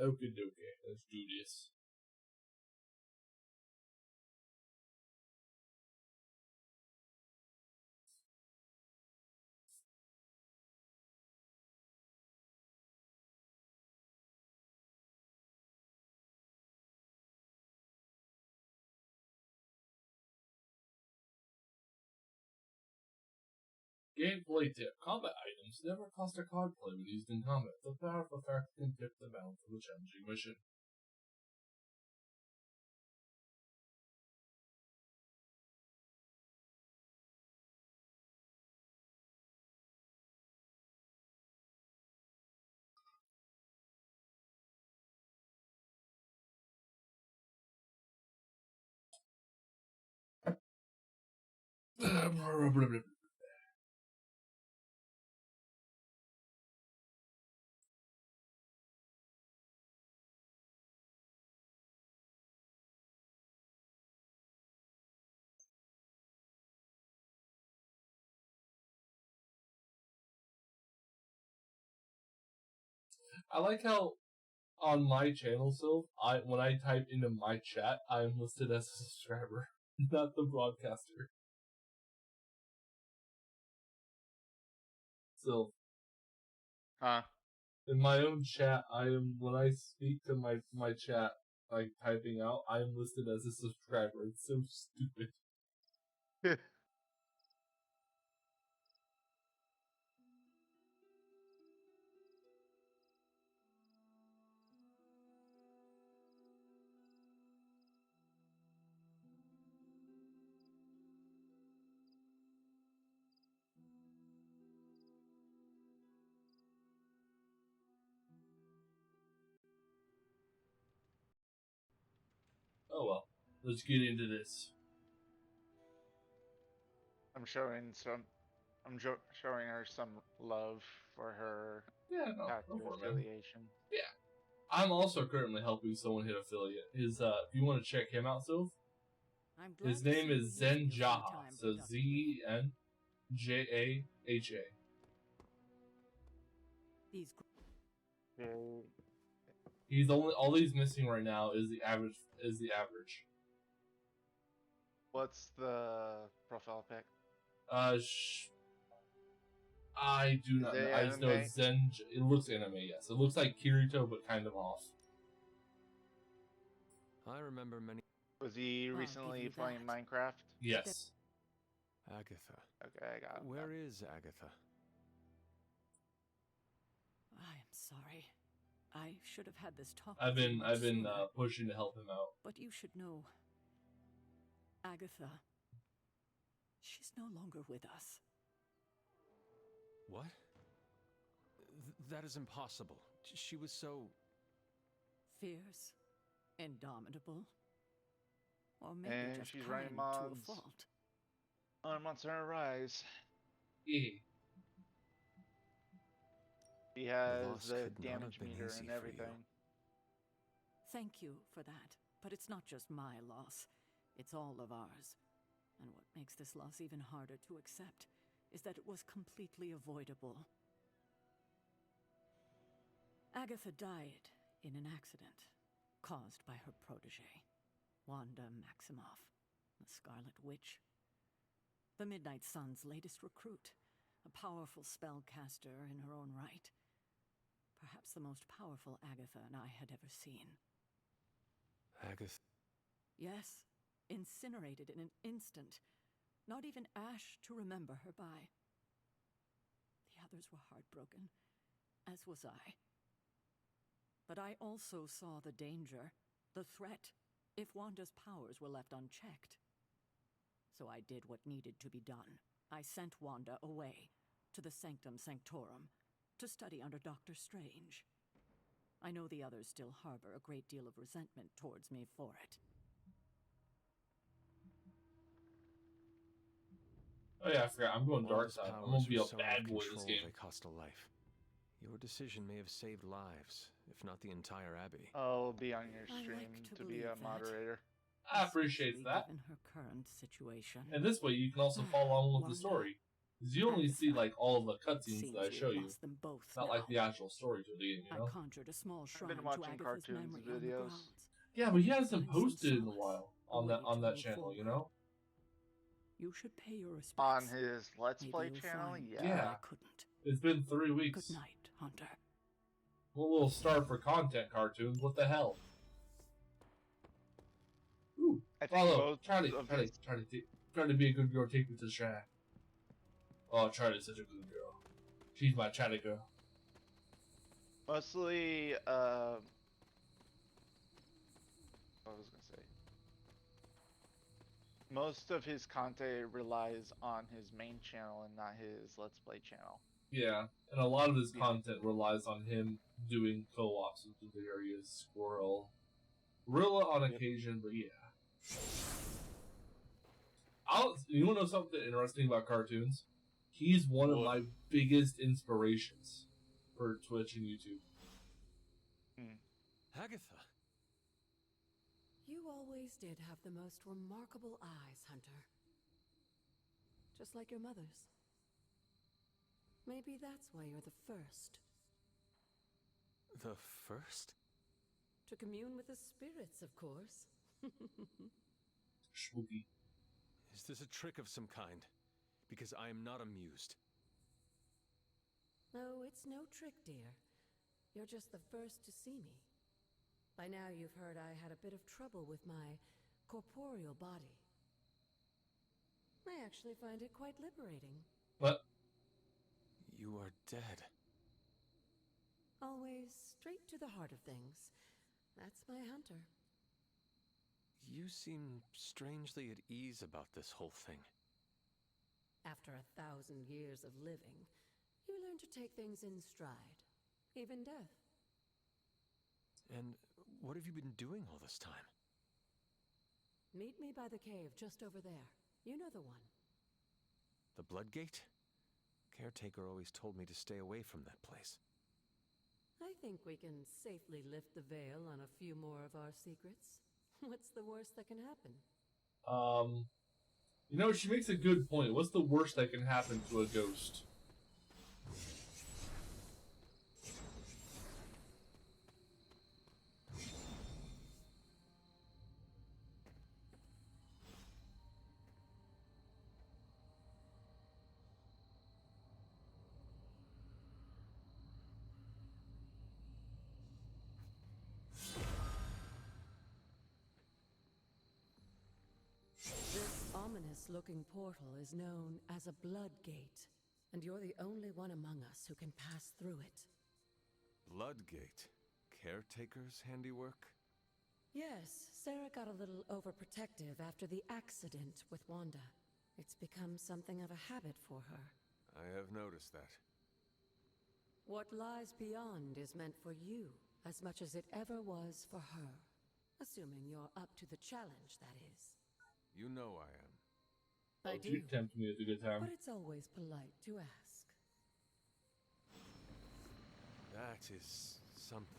Okay, dokie. Let's do this. Gameplay tip. Combat items never cost a card play when used in combat. The powerful effect can tip the balance of a challenging mission. I like how on my channel, Sylv, when I type into my chat, I am listed as a subscriber, not the broadcaster. Sylv. Huh? In my own chat, when I speak to my chat, like typing out, I am listed as a subscriber. It's so stupid. Oh well, let's get into this. I'm showing her some love for her Yeah, no tattoo for it, man. affiliation. Yeah, I'm also currently helping someone hit affiliate. If you want to check him out, Sylv, his name is Zen Jaha. So ZNJAHA. He's all he's missing right now is the average. What's the profile pic? I do not know. I just know it's Zen. It looks anime, yes. It looks like Kirito, but kind of off. I remember many. Was he recently playing Minecraft? Yes. Agatha. Okay, I got him. Where is Agatha? I'm sorry. I should have had this talk. I've been pushing to help him out. But you should know, Agatha. She's no longer with us. What? That is impossible. She was so fierce, indomitable, or maybe and just she's kind running to a mods fault. on Monster Hunter Rise. Yeah. He has the damage meter and everything. Thank you for that, but it's not just my loss. It's all of ours. And what makes this loss even harder to accept is that it was completely avoidable. Agatha died in an accident caused by her protege, Wanda Maximoff, the Scarlet Witch. The Midnight Sun's latest recruit, a powerful spellcaster in her own right. Perhaps the most powerful Agatha and I had ever seen. Agatha? Yes, incinerated in an instant. Not even ash to remember her by. The others were heartbroken, as was I. But I also saw the danger, the threat, if Wanda's powers were left unchecked. So I did what needed to be done. I sent Wanda away, to the Sanctum Sanctorum, to study under Doctor Strange. I know the others still harbor a great deal of resentment towards me for it. Oh yeah, I forgot. I'm going dark side. I'm gonna be a bad boy this game. They cost a life. Your decision may have saved lives, if not the entire Abbey. I'll be on your stream to be a moderator. I appreciate that. Given her current situation. And this way you can also follow along with the story. Because you only see like all the cutscenes Seems that I show you, lost them both not now. like the actual story to the game, you know? I conjured a small shrine been to watching Agatha's cartoons memory on the videos. grounds. Yeah, but he hasn't Find some posted in a solace, while a on way that to move channel, you forward. know? You should pay your respects. On his Let's Maybe Play you'll channel, find yeah. I couldn't. It's been 3 weeks. Good night, Hunter. One little star for content cartoons. What the hell? Ooh, I think follow. both Charlie, of Charlie, his- try to be a good girl. Take me to the shack. Oh, Charlie's such a good girl. She's my chatty girl. Mostly, what was I gonna say? Most of his content relies on his main channel and not his Let's Play channel. Yeah, and a lot of his Yeah. content relies on him doing co-ops with the various Squirrel. Rilla on occasion, but yeah. You want to know something interesting about cartoons? He's one of my biggest inspirations for Twitch and YouTube. Agatha. You always did have the most remarkable eyes, Hunter. Just like your mother's. Maybe that's why you're the first The first? to commune with the spirits, of course. Spooky. Is this a trick of some kind? Because I am not amused. No, it's no trick, dear. You're just the first to see me. By now you've heard I had a bit of trouble with my corporeal body. I actually find it quite liberating. What? You are dead. Always straight to the heart of things. That's my Hunter. You seem strangely at ease about this whole thing. After 1,000 years of living, you learn to take things in stride. Even death. And what have you been doing all this time? Meet me by the cave just over there. You know the one. The Bloodgate? Caretaker always told me to stay away from that place. I think we can safely lift the veil on a few more of our secrets. What's the worst that can happen? You know, she makes a good point. What's the worst that can happen to a ghost? This ominous-looking portal is known as a blood gate, and you're the only one among us who can pass through it. Bloodgate? Caretaker's handiwork? Yes, Sarah got a little overprotective after the accident with Wanda. It's become something of a habit for her. I have noticed that. What lies beyond is meant for you, as much as it ever was for her. Assuming you're up to the challenge, that is. You know I am. I You do, tempt me at a good time. but it's always polite to ask. That is something.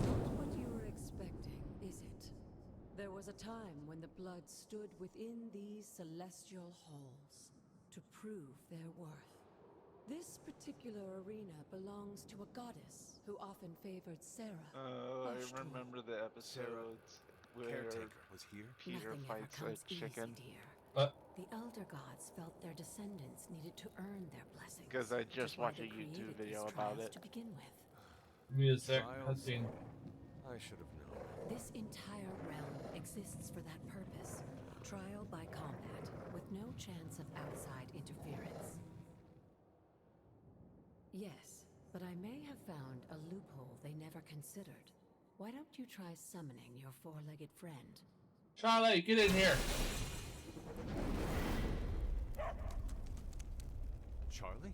Not what you were expecting, is it? There was a time when the blood stood within these celestial halls to prove their worth. This particular arena belongs to a goddess who often favored Sarah. I Ashtor. remember the episodes where Caretaker was here? Peter Nothing fights ever a comes chicken. easy, dear. What? The Elder Gods felt their descendants needed to earn their blessings. Because I which just is why watched a they YouTube created video these about trials it. to begin with. Give me a sec. Trials? Cutscene. I should have known. This entire realm exists for that purpose. Trial by combat, with no chance of outside interference. Yes, but I may have found a loophole they never considered. Why don't you try summoning your four-legged friend? Charlie, get in here. Charlie?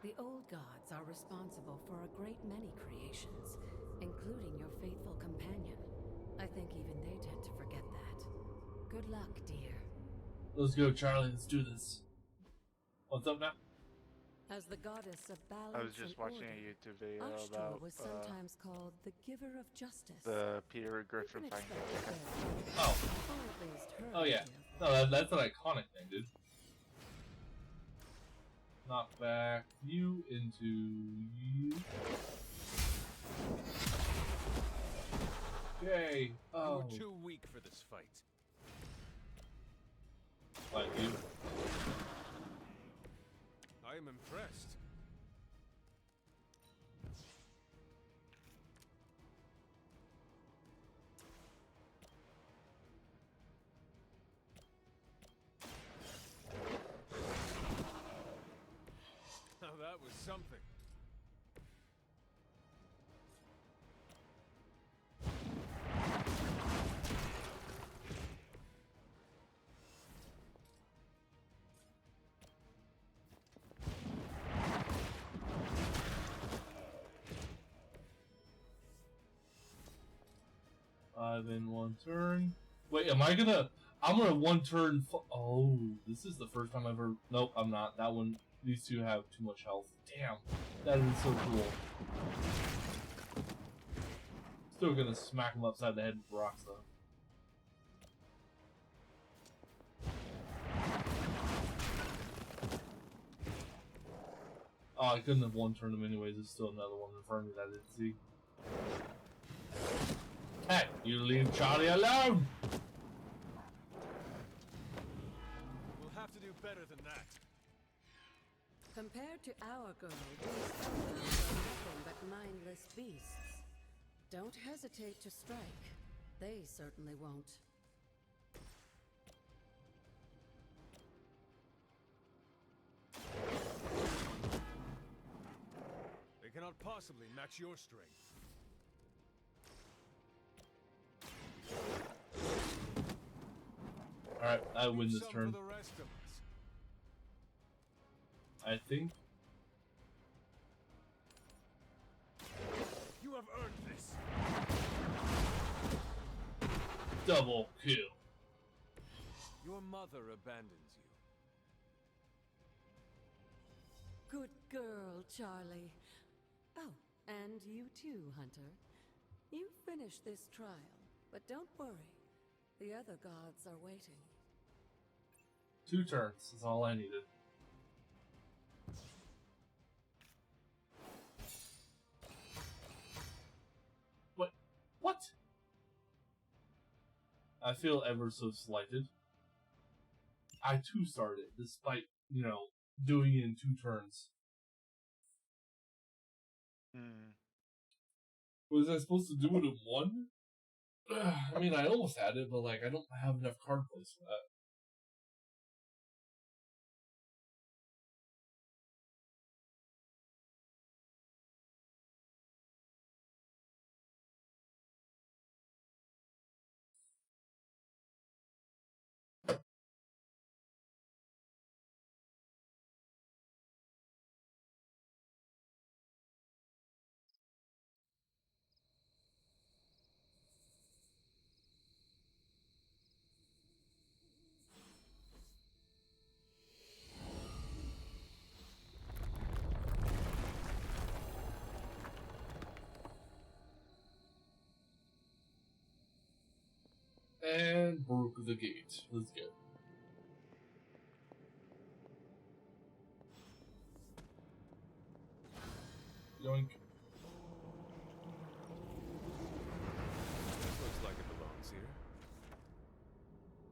The old gods are responsible for a great many creations, including your faithful companion. I think even they tend to forget that. Good luck, dear. Let's go, Charlie. Let's do this. What's up now? As the goddess of balance I was just and watching order, a YouTube video Ashtar about was sometimes called the giver of justice. the Peter You Griffin can fighting expect chicken. fair, Oh. or at least her Oh, yeah. idea of No, that's an iconic thing, dude. Knock back you into you. Okay. You Oh. were too weak for this fight. Like you. I am impressed. Now that was something. Five in one turn. Wait, am I gonna? I'm gonna one turn. Oh, this is the first time I've ever. Nope, I'm not. That one. These two have too much health. Damn, that is so cool. Still gonna smack him upside the head with rocks though. Oh, I couldn't have one turned him anyways. There's still another one in front of me that I didn't see. Hey, you leave Charlie alone! We'll have to do better than that. Compared to our girl, these compounds are nothing but mindless beasts. Don't hesitate to strike. They certainly won't. They cannot possibly match your strength. Alright, I win Leave this some turn. for the rest of us. I think. You have earned this. Double kill. Your mother abandons you. Good girl, Charlie. Oh, and you too, Hunter. You finished this trial, but don't worry. The other gods are waiting. 2 turns is all I needed. What? I feel ever so slighted. I too started, despite, doing it in 2 turns. Was I supposed to do it in 1? I mean, I almost had it, but, I don't have enough card plays for that. And broke the gate. Let's go. Yoink. Looks like it belongs here.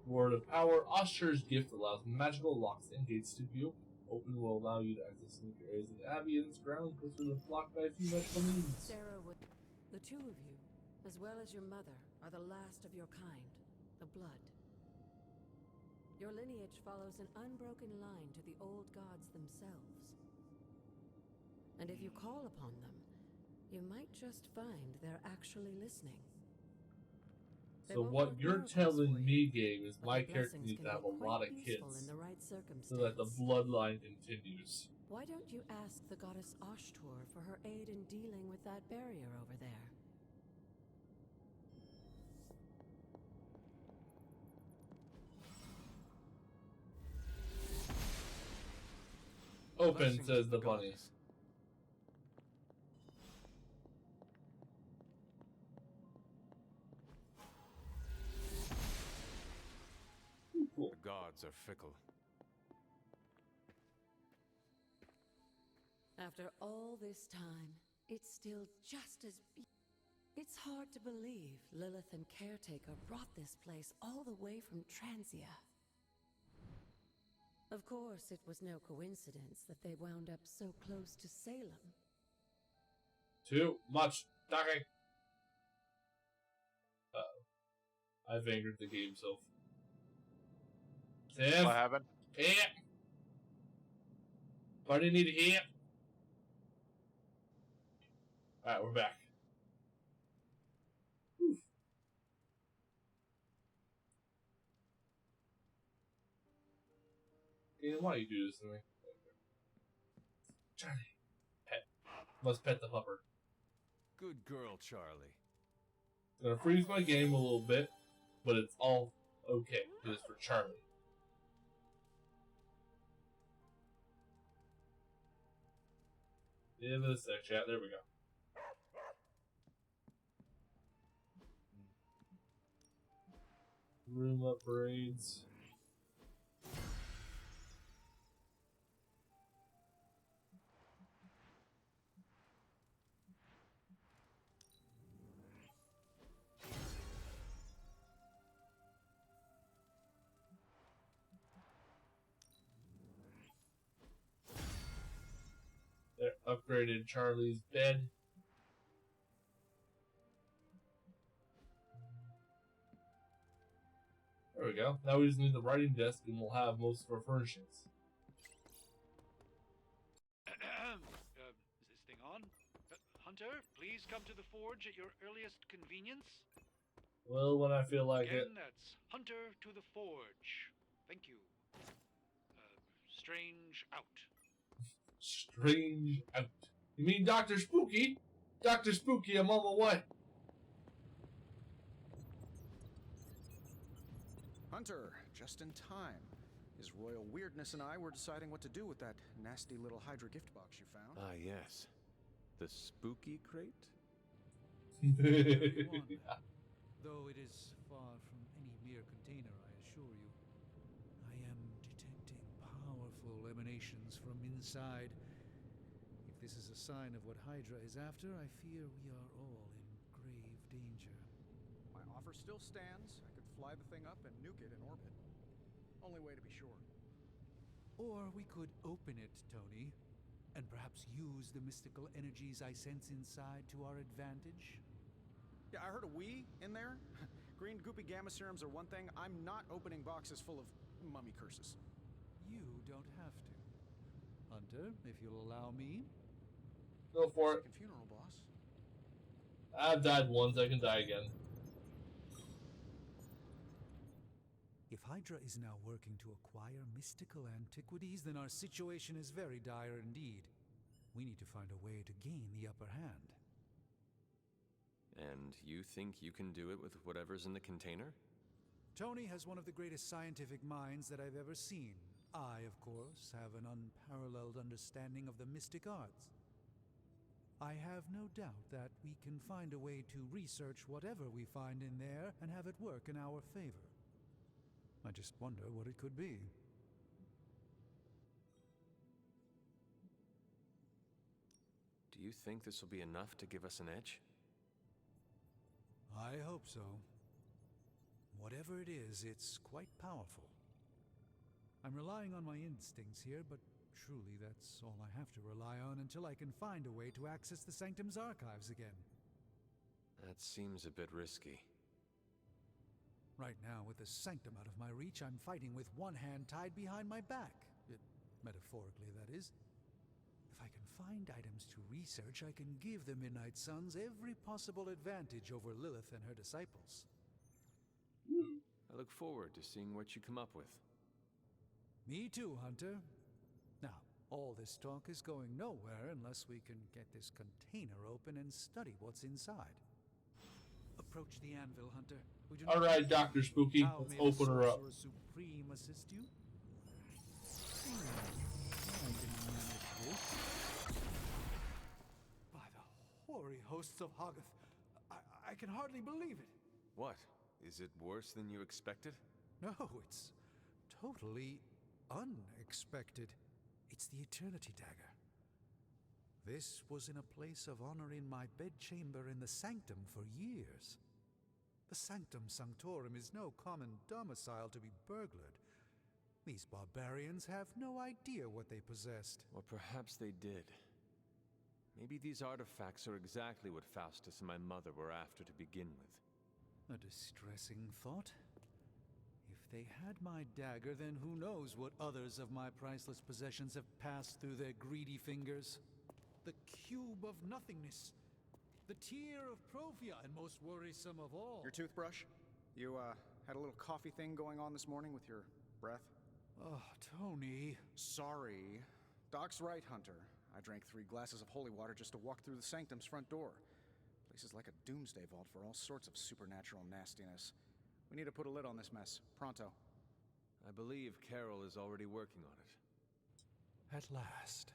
Word of Power. Ashtar's gift allows magical locks and gates to be open. Open will allow you to access nuclear areas of the Abbey and its ground closer than blocked by a few magical means. Sarah would... The two of you, as well as your mother, are the last of your kind. The blood. Your lineage follows an unbroken line to the old gods themselves. And if you call upon them, you might just find they're actually listening. They So won't what work you're miracles for telling you, me, game, is but my their character blessings needs can to have be a quite lot of useful kids in the right so circumstance. that the bloodline continues. Why don't you ask the goddess Ashtur for her aid in dealing with that barrier over there? Open, Blessings says of the bunny. goddess. Cool. The gods are fickle. After all this time, it's still just as It's hard to believe Lilith and Caretaker brought this place all the way from Transia. Of course, it was no coincidence that they wound up so close to Salem. Too much talking. I've angered the game self. Tiff, What happened? hit. Buddy need a hit. Alright, we're back. Whew. Yeah, why you do this to me? Charlie. Pet. Must pet the pupper. Good girl, Charlie. Gonna freeze my game a little bit, but it's all okay. It is for Charlie. Give it a sec, chat. There we go. Room upgrades. There, upgraded Charlie's bed. There we go. Now we just need the writing desk and we'll have most of our furnishings. Is this thing on? Hunter, please come to the forge at your earliest convenience. Well, when I feel like it. Again, that's Hunter to the forge. Thank you. Strange out. Strange out. You mean Dr. Spooky? Dr. Spooky, I'm on my way. Hunter, just in time. His royal weirdness and I were deciding what to do with that nasty little Hydra gift box you found. Ah, yes. The spooky crate? Very one. Though it is far from any mere container, I assure you. I am detecting powerful emanations from inside. If this is a sign of what Hydra is after, I fear we are all in grave danger. My offer still stands. I could fly the thing up and nuke it in orbit. Only way to be sure. Or we could open it, Tony, and perhaps use the mystical energies I sense inside to our advantage. Yeah, I heard a we in there. Green goopy gamma serums are one thing. I'm not opening boxes full of mummy curses. You don't have to. Hunter, if you'll allow me. Go for it. Second funeral, boss. I've died once, I can die again. If Hydra is now working to acquire mystical antiquities, then our situation is very dire indeed. We need to find a way to gain the upper hand. And you think you can do it with whatever's in the container? Tony has one of the greatest scientific minds that I've ever seen. I, of course, have an unparalleled understanding of the mystic arts. I have no doubt that we can find a way to research whatever we find in there and have it work in our favor. I just wonder what it could be. Do you think this will be enough to give us an edge? I hope so. Whatever it is, it's quite powerful. I'm relying on my instincts here, but truly that's all I have to rely on until I can find a way to access the Sanctum's archives again. That seems a bit risky. Right now, with the sanctum out of my reach, I'm fighting with one hand tied behind my back. Metaphorically, that is. If I can find items to research, I can give the Midnight Suns every possible advantage over Lilith and her disciples. I look forward to seeing what you come up with. Me too, Hunter. Now, all this talk is going nowhere unless we can get this container open and study what's inside. Approach the anvil, Hunter. We do not All right, Dr. Spooky, How let's may the open her up. Sorcerer Supreme assist you? I can manage this. By the hoary hosts of Hoggoth, I can hardly believe it. What? Is it worse than you expected? No, it's totally unexpected. It's the Eternity Dagger. This was in a place of honor in my bedchamber in the Sanctum for years. The Sanctum Sanctorum is no common domicile to be burglared. These barbarians have no idea what they possessed. Or perhaps they did. Maybe these artifacts are exactly what Faustus and my mother were after to begin with. A distressing thought. If they had my dagger, then who knows what others of my priceless possessions have passed through their greedy fingers. The Cube of Nothingness. The Tear of Profia, and most worrisome of all. Your toothbrush? You, had a little coffee thing going on this morning with your breath? Oh, Tony. Sorry. Doc's right, Hunter. I drank 3 glasses of holy water just to walk through the Sanctum's front door. Place is like a doomsday vault for all sorts of supernatural nastiness. We need to put a lid on this mess. Pronto. I believe Carol is already working on it. At last.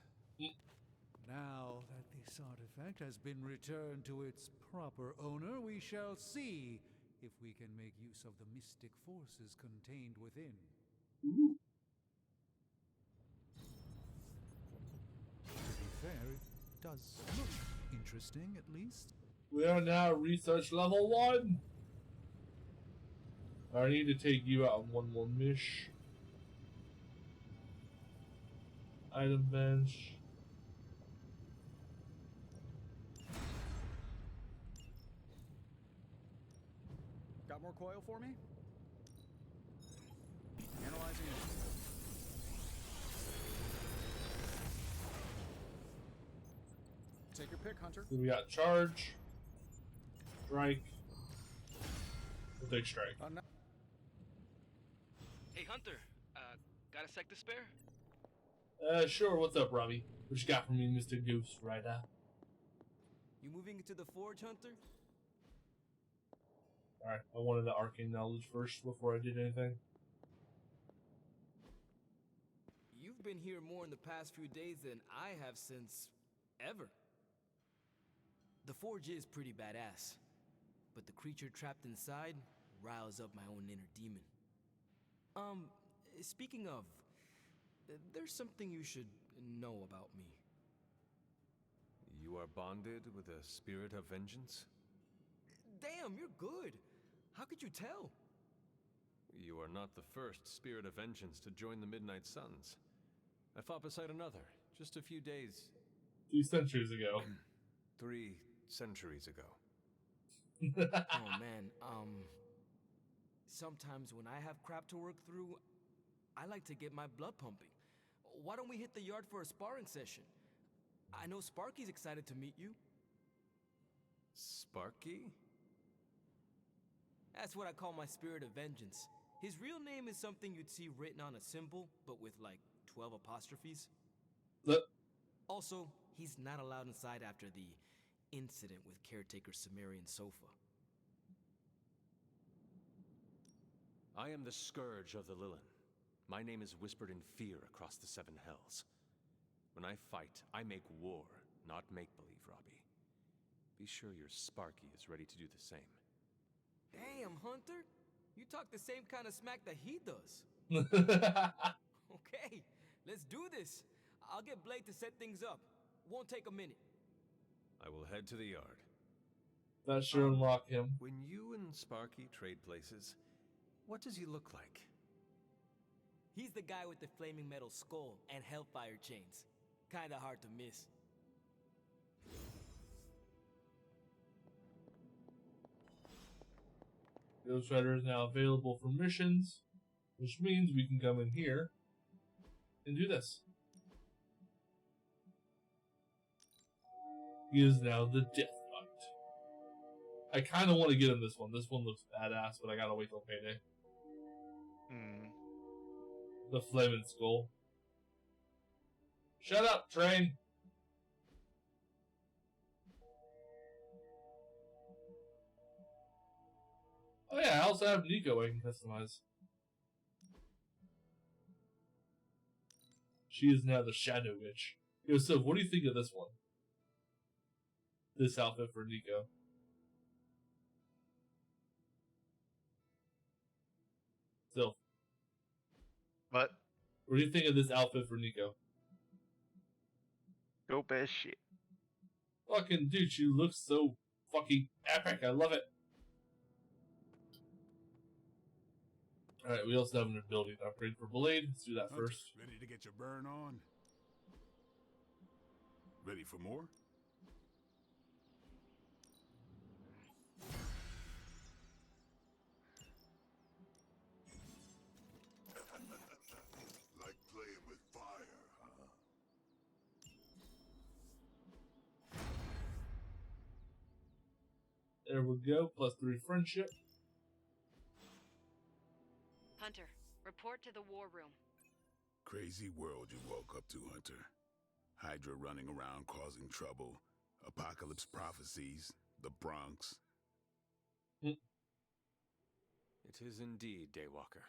Now that this artifact has been returned to its proper owner, we shall see if we can make use of the mystic forces contained within. To be fair, it does look interesting, at least. We are now research level 1. I need to take you out on one more mission. Item bench. Got more coil for me? Analyzing it. Take your pick, Hunter. So we got charge, strike. We'll take strike. Hey Hunter, got a sec to spare? Sure. What's up, Robbie? What you got for me, Mr. Goose Rider? You moving into the forge, Hunter? Alright, I wanted the arcane knowledge first before I did anything. You've been here more in the past few days than I have since ever. The forge is pretty badass, but the creature trapped inside riles up my own inner demon. Speaking of, there's something you should know about me. You are bonded with a spirit of vengeance? Damn, you're good. How could you tell? You are not the first spirit of vengeance to join the Midnight Suns. I fought beside another, just a few days... 2 centuries ago. 3 centuries ago. Oh man, sometimes when I have crap to work through, I like to get my blood pumping. Why don't we hit the yard for a sparring session? I know Sparky's excited to meet you. Sparky? That's what I call my spirit of vengeance. His real name is something you'd see written on a symbol, but with like 12 apostrophes. Look. Also, he's not allowed inside after the incident with caretaker Sumerian Sofa. I am the Scourge of the Lilin. My name is whispered in fear across the 7 hells. When I fight, I make war, not make-believe, Robbie. Be sure your Sparky is ready to do the same. Damn, Hunter! You talk the same kind of smack that he does. Okay, let's do this. I'll get Blade to set things up. Won't take a minute. I will head to the yard. That should unlock him. When you and Sparky trade places, what does he look like? He's the guy with the flaming metal skull and hellfire chains. Kinda hard to miss. Ghost Rider is now available for missions, which means we can come in here and do this. He is now the Death Knight. I kind of want to get him this one. This one looks badass, but I gotta wait till payday. The Flaming Skull. Shut up, train! Oh yeah, I also have Nico I can customize. She is now the Shadow Witch. Yo, so what do you think of this one? This outfit for Nico. So, What? what do you think of this outfit for Nico? Go best shit. Fucking dude, she looks so fucking epic. I love it. Alright, we also have an ability to upgrade for Blade. Let's do that Hunter, first. ready to get your burn on? Ready for more? Like playing with fire, huh? There we go. +3 friendship. Hunter, report to the war room. Crazy world you woke up to, Hunter. Hydra running around causing trouble. Apocalypse prophecies. The Bronx. It is indeed, Daywalker.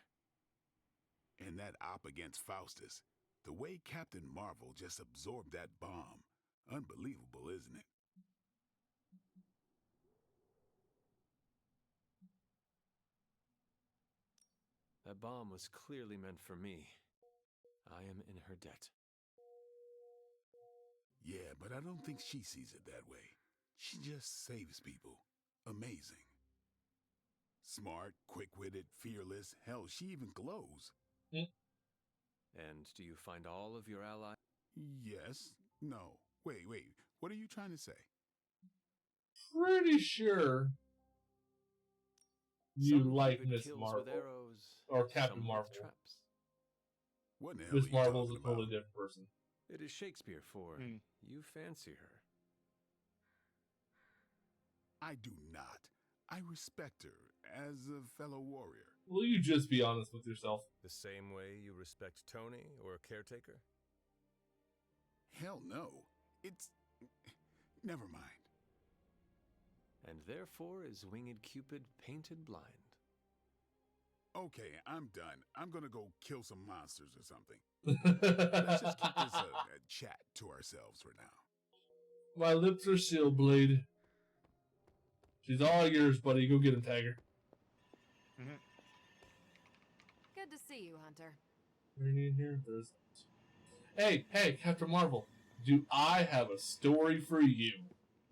And that op against Faustus. The way Captain Marvel just absorbed that bomb. Unbelievable, isn't it? That bomb was clearly meant for me. I am in her debt. Yeah, but I don't think she sees it that way. She just saves people. Amazing. Smart, quick-witted, fearless. Hell, she even glows. And do you find all of your allies? Yes. No. Wait. What are you trying to say? Pretty sure you Some like keep it Miss kills Marvel. with arrows, Or Captain some with Marvel. traps. What in the hell Miss are you Marvel's a talking totally about? different person. It is Shakespeare for you fancy her. I do not. I respect her as a fellow warrior. Will you just be honest with yourself? The same way you respect Tony or a caretaker? Hell no. It's... Never mind. And therefore is Winged Cupid painted blind. Okay, I'm done. I'm gonna go kill some monsters or something. Let's just keep this a chat to ourselves for now. My lips are sealed, Blade. She's all yours, buddy. Go get him, Tiger. Good to see you, Hunter. Anything in here? There's... Hey, Captain Marvel. Do I have a story for you?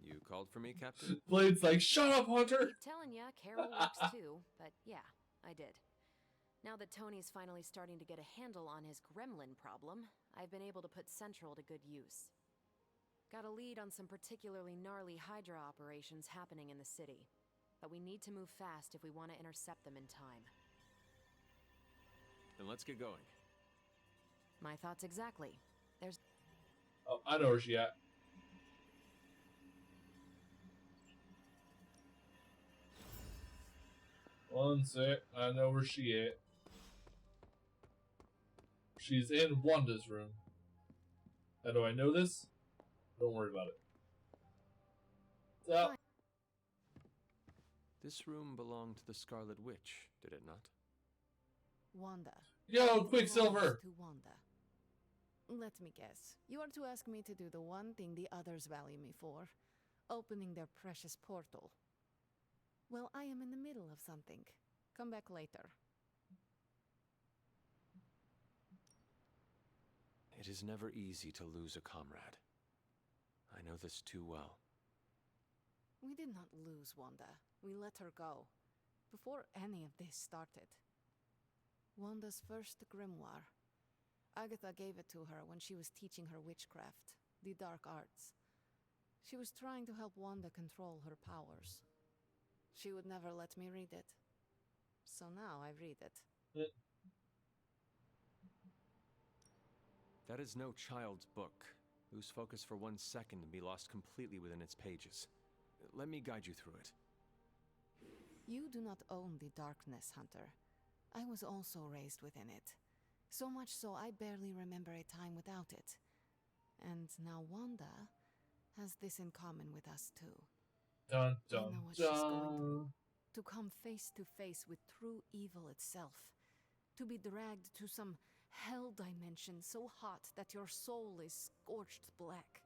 You called for me, Captain? Blade's like, shut up, Hunter! Keep telling ya, Carol works too, but yeah, I did. Now that Tony's finally starting to get a handle on his gremlin problem, I've been able to put Central to good use. Got a lead on some particularly gnarly Hydra operations happening in the city, but we need to move fast if we want to intercept them in time. Then let's get going. My thoughts exactly. There's... Oh, I know where she at. One sec, I know where she at. She's in Wanda's room. How do I know this? Don't worry about it. So, This room belonged to the Scarlet Witch, did it not? Wanda. yo, It Quicksilver! belongs to Wanda. Let me guess. You are to ask me to do the one thing the others value me for. Opening their precious portal. Well, I am in the middle of something. Come back later. It is never easy to lose a comrade. I know this too well. We did not lose Wanda. We let her go. Before any of this started. Wanda's first grimoire. Agatha gave it to her when she was teaching her witchcraft, the dark arts. She was trying to help Wanda control her powers. She would never let me read it. so now I read it. That is no child's book. Lose focus for 1 second and be lost completely within its pages. Let me guide you through it. You do not own the darkness, Hunter. I was also raised within it. So much so I barely remember a time without it. And now Wanda has this in common with us too. Dun I dun know what she's going dun. through. To come face to face with true evil itself. To be dragged to some hell dimension so hot that your soul is scorched black.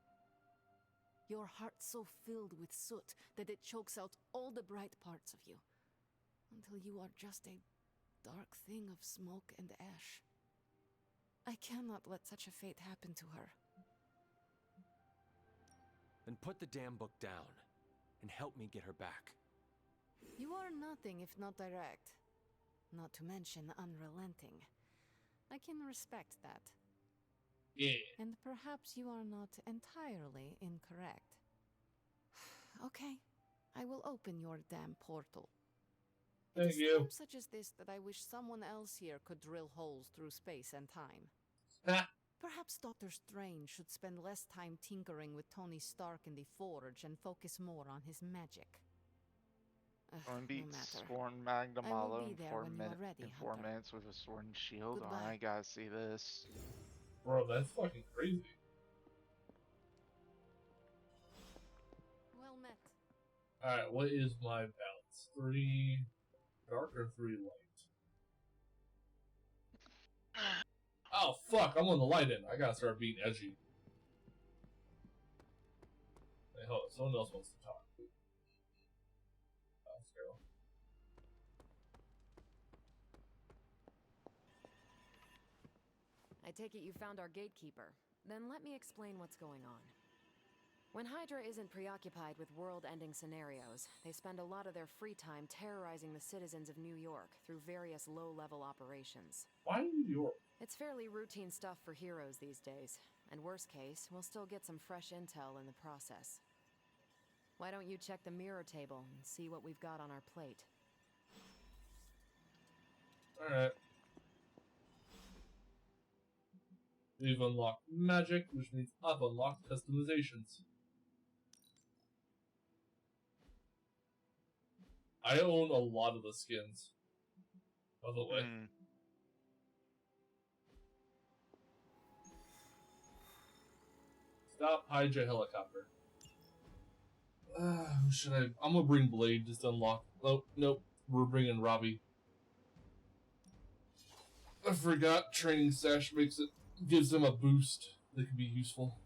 Your heart so filled with soot that it chokes out all the bright parts of you. Until you are just a dark thing of smoke and ash. I cannot let such a fate happen to her. Then put the damn book down and help me get her back. You are nothing if not direct. Not to mention unrelenting. I can respect that. Yeah. And perhaps you are not entirely incorrect. Okay, I will open your damn portal. Thank It is you. times such as this that I wish someone else here could drill holes through space and time. Ha! Perhaps Doctor Strange should spend less time tinkering with Tony Stark in the Forge and focus more on his magic. Going No beat matter. Sworn Magnum I will Hollow be in there 4 when you are ready, in 4 Hunter. minutes with a sword and shield. Oh, Goodbye. I gotta see this. Bro, that's fucking crazy. Well met. Alright, what is my balance? 3 dark or 3 light? Oh fuck, I'm on the light end. I gotta start being edgy. Hey, hold on, someone else wants to talk. Let's go. I take it you found our gatekeeper. Then let me explain what's going on. When Hydra isn't preoccupied with world-ending scenarios, they spend a lot of their free time terrorizing the citizens of New York through various low-level operations. Why New York? It's fairly routine stuff for heroes these days, and worst case, we'll still get some fresh intel in the process. Why don't you check the mirror table and see what we've got on our plate? Alright. We've unlocked magic, which means I've unlocked customizations. I own a lot of the skins, by the way. Stop Hydra helicopter. Who should I? I'm gonna bring Blade just to unlock. Oh, nope. We're bringing Robbie. I forgot training sash gives him a boost that could be useful.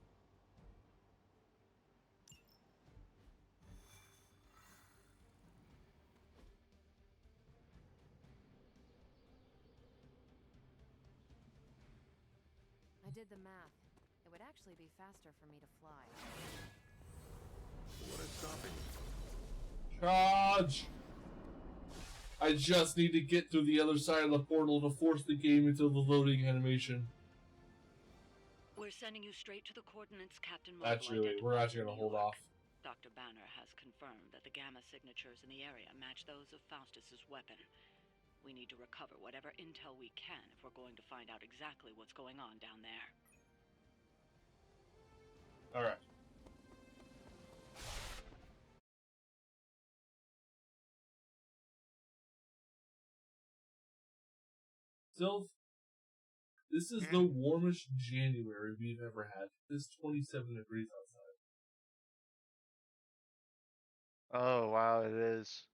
I did the math. It would actually be faster for me to fly. What is stopping you? Charge! I just need to get through the other side of the portal to force the game into the loading animation. We're sending you straight to the coordinates Captain Marvel Actually, we're actually gonna hold off. Dr. Banner has confirmed that the gamma signatures in the area match those of Faustus's weapon. We need to recover whatever intel we can if we're going to find out exactly what's going on down there. Alright. Sylph, this is the warmest January we've ever had. It's 27 degrees outside. Oh, wow, it is.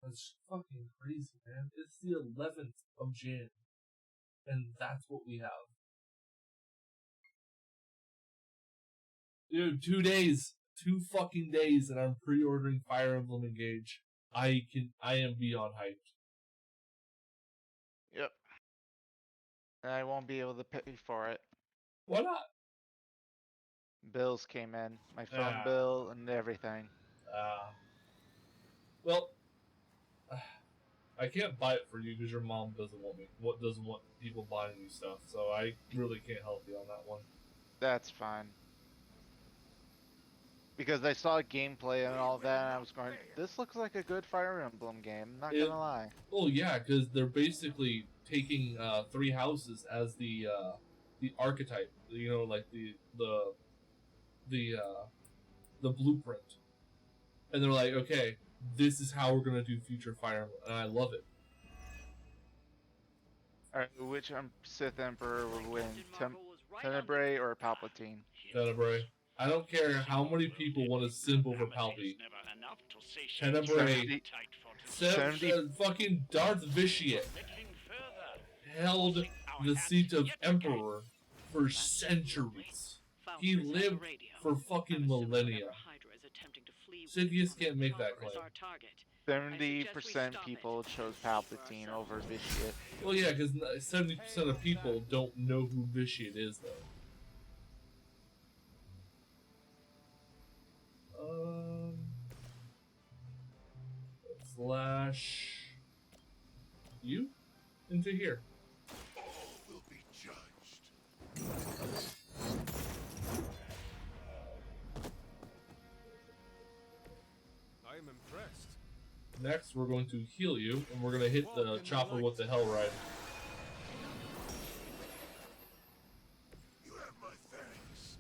That's fucking crazy, man. It's the 11th of Jan. And that's what we have. Dude, 2 days. 2 fucking days, and I'm pre-ordering Fire Emblem Engage. I am beyond hyped. Yep. And I won't be able to pay for it. Why not? Bills came in. My phone bill and everything. Well, I can't buy it for you because your mom doesn't want people buying you stuff, so I really can't help you on that one. That's fine. Because I saw gameplay and all that, and I was going, this looks like a good Fire Emblem game, I'm not gonna lie. Oh yeah, because they're basically taking 3 houses as the archetype, you know, like the blueprint, and they're like, okay, this is how we're gonna do future Fire Emblem, and I love it. Alright, which Sith Emperor will win, Tenebrae or Palpatine? Tenebrae. I don't care how many people want to simp over Palpy. Tenebrae. 70. Fucking Darth Vitiate held the seat of Emperor for centuries. He lived for fucking millennia. Sidious can't make that claim. 70% people chose Palpatine over Vitiate. Well, yeah, because 70% of people don't know who Vitiate is, though. Slash you into here. All will be judged. I am impressed. Next, we're going to heal you, and we're going to hit the chopper with the Hell Ride. You have my thanks.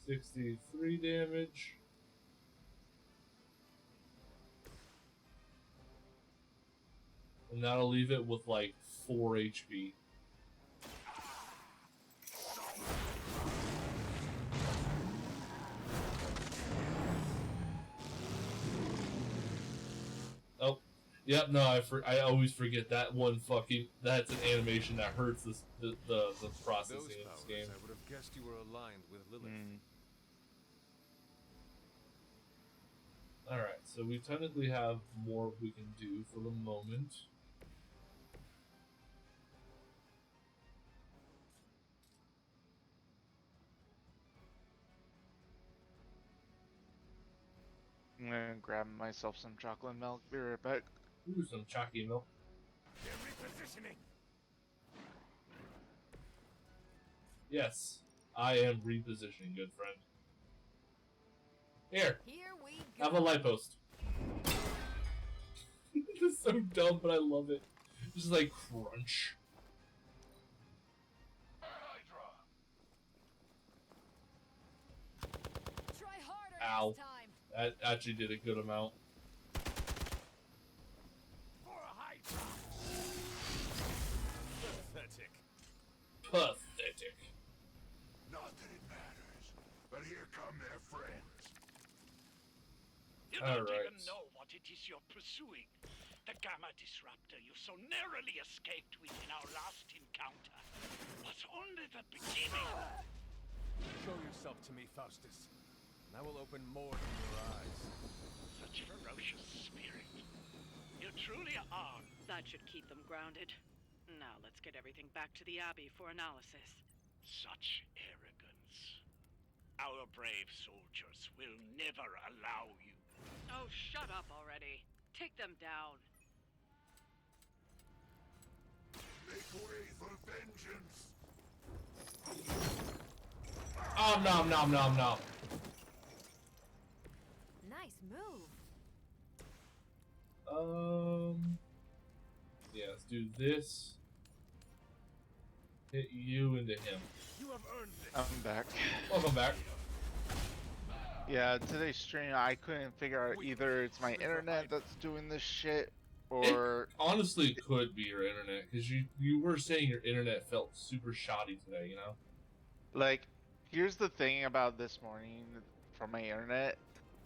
63 damage. And that'll leave it with like 4 HP. Oh, yep. No, I always forget that one. That's an animation that hurts the processing of this game. I would have guessed you were aligned with Lilith. All right, so we technically have more we can do for the moment. I'm gonna grab myself some chocolate milk. Be right back. Ooh, some chalky milk. They're repositioning. Yes, I am repositioning, good friend. Here we go. have a light post. This is so dumb, but I love it. Just like crunch. Try harder Ow. this time. That actually did a good amount. Pathetic. Pathetic. Not that it matters, but here come their friends. You don't Alright. even know what it is you're pursuing. The Gamma Disruptor you so narrowly escaped with in our last encounter was only the beginning. Show yourself to me, Faustus, and I will open more than your eyes. Such ferocious spirit. You truly are. That should keep them grounded. Now let's get everything back to the Abbey for analysis. Such arrogance. Our brave soldiers will never allow you. Oh, shut up already. Take them down. Make way for vengeance. Nom nom nom nom. Nice move. Yeah, let's do this. Hit you into him. You have earned this. I'm back. Welcome back. Yeah, today's stream I couldn't figure out either it's my internet that's doing this shit It or honestly could be your internet, because you were saying your internet felt super shoddy today, you know? like here's the thing about this morning from my internet.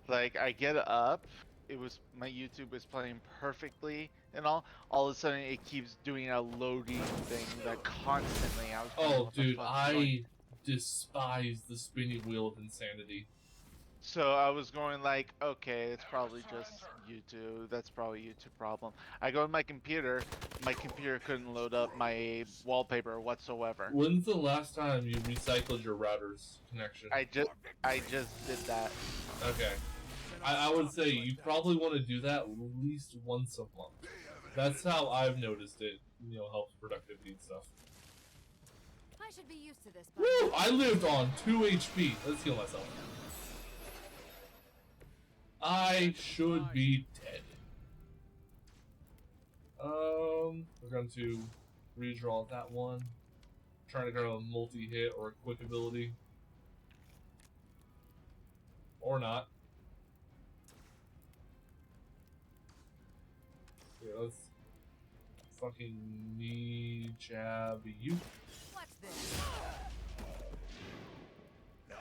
Like I get up, my YouTube was playing perfectly and all of a sudden it keeps doing a loading thing that constantly I was going, Oh "What the dude, fuck is going-" I despise the spinning wheel of insanity. So I was going like, okay, it's probably just YouTube. That's probably a YouTube problem. I go to my computer couldn't load up my wallpaper whatsoever. When's the last time you recycled your router's connection? I just did that. Okay. I would say you probably want to do that at least once a month. That's how I've noticed it, you know, helps productivity and stuff. I should be used to this. Woo! I lived on 2 HP. Let's heal myself. I should be dead. We're going to redraw that one. Trying to go a multi-hit or a quick ability. Or not. Yeah, let's fucking knee jab you. Watch this. Nice.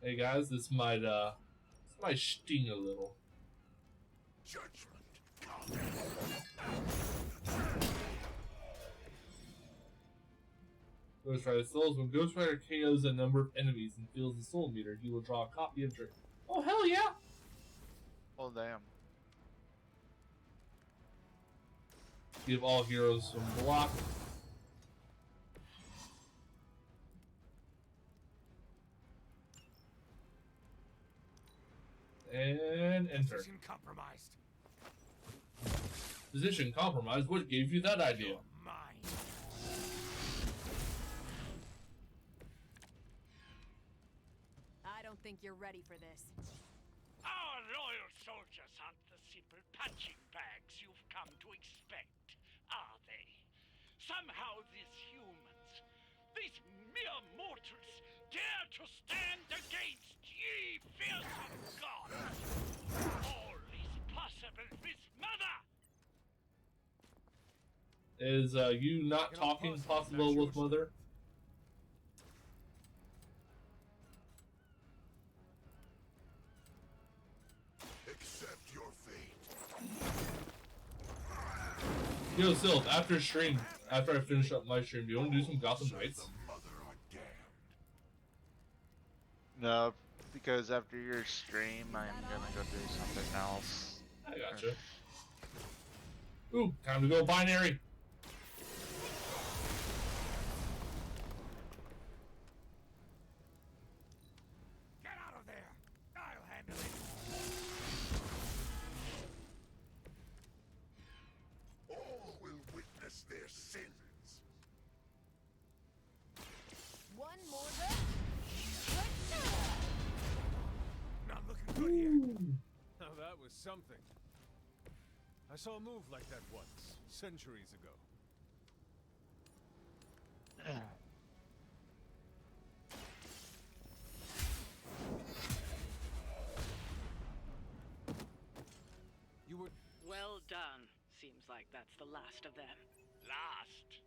Hey guys, this might sting a little. Judgment. Ghost Rider Souls. When Ghost Rider KOs a number of enemies and fills the soul meter, he will draw a copy of Drake. Oh hell yeah! Oh damn. Give all heroes some block. And enter. Position compromised. Position compromised? What gave you that idea? Mine. I don't think you're ready for this. Our loyal soldiers aren't the simple punching bags you've come to expect, are they? Somehow these humans, these mere mortals, dare to stand against ye fearsome gods. All is possible with Mother! Is you not talking possible with Mother? Accept your fate. Yo, Sylph, after stream, after I finish up my stream, do you want to do some Gotham Knights? The mother are damned. No, because after your stream, I'm gonna go do something else. I gotcha. Ooh, time to go binary. Get out of there. I'll handle it. All will witness their sins. One more Not looking good here. Now that was something. I saw a move like that once, centuries ago. You were... Well done. Seems like that's the last of them. Last?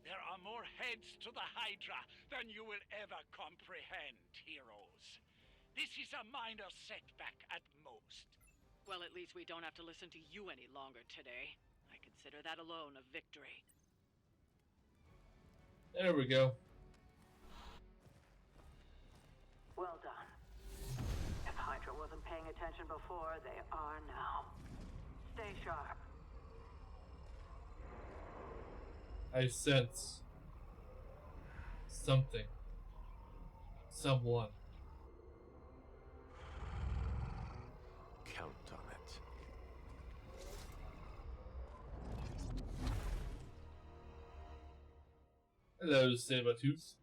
There are more heads to the Hydra than you will ever comprehend, heroes. This is a minor setback at most. Well, at least we don't have to listen to you any longer today. I consider that alone a victory. There we go. Well done. If Hydra wasn't paying attention before, they are now. Stay sharp. I sense something. Someone. Count on it. Hello, Sabertooth.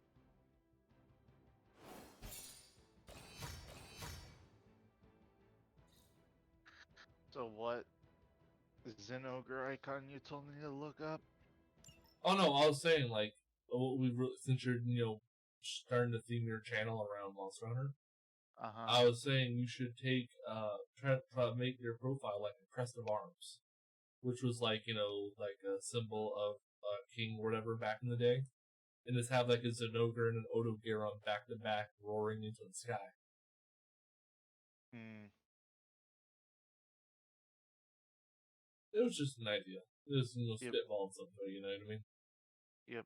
So what? Zenogre icon you told me to look up? Oh no, I was saying like, since you're starting to theme your channel around Monster Hunter, I was saying you should take try to make your profile like a crest of arms, which was like like a symbol of king or whatever back in the day, and just have like a Zenogre and an Odogaron back to back roaring into the sky. It was just an idea. It was spitball something, you know what I mean? Yep.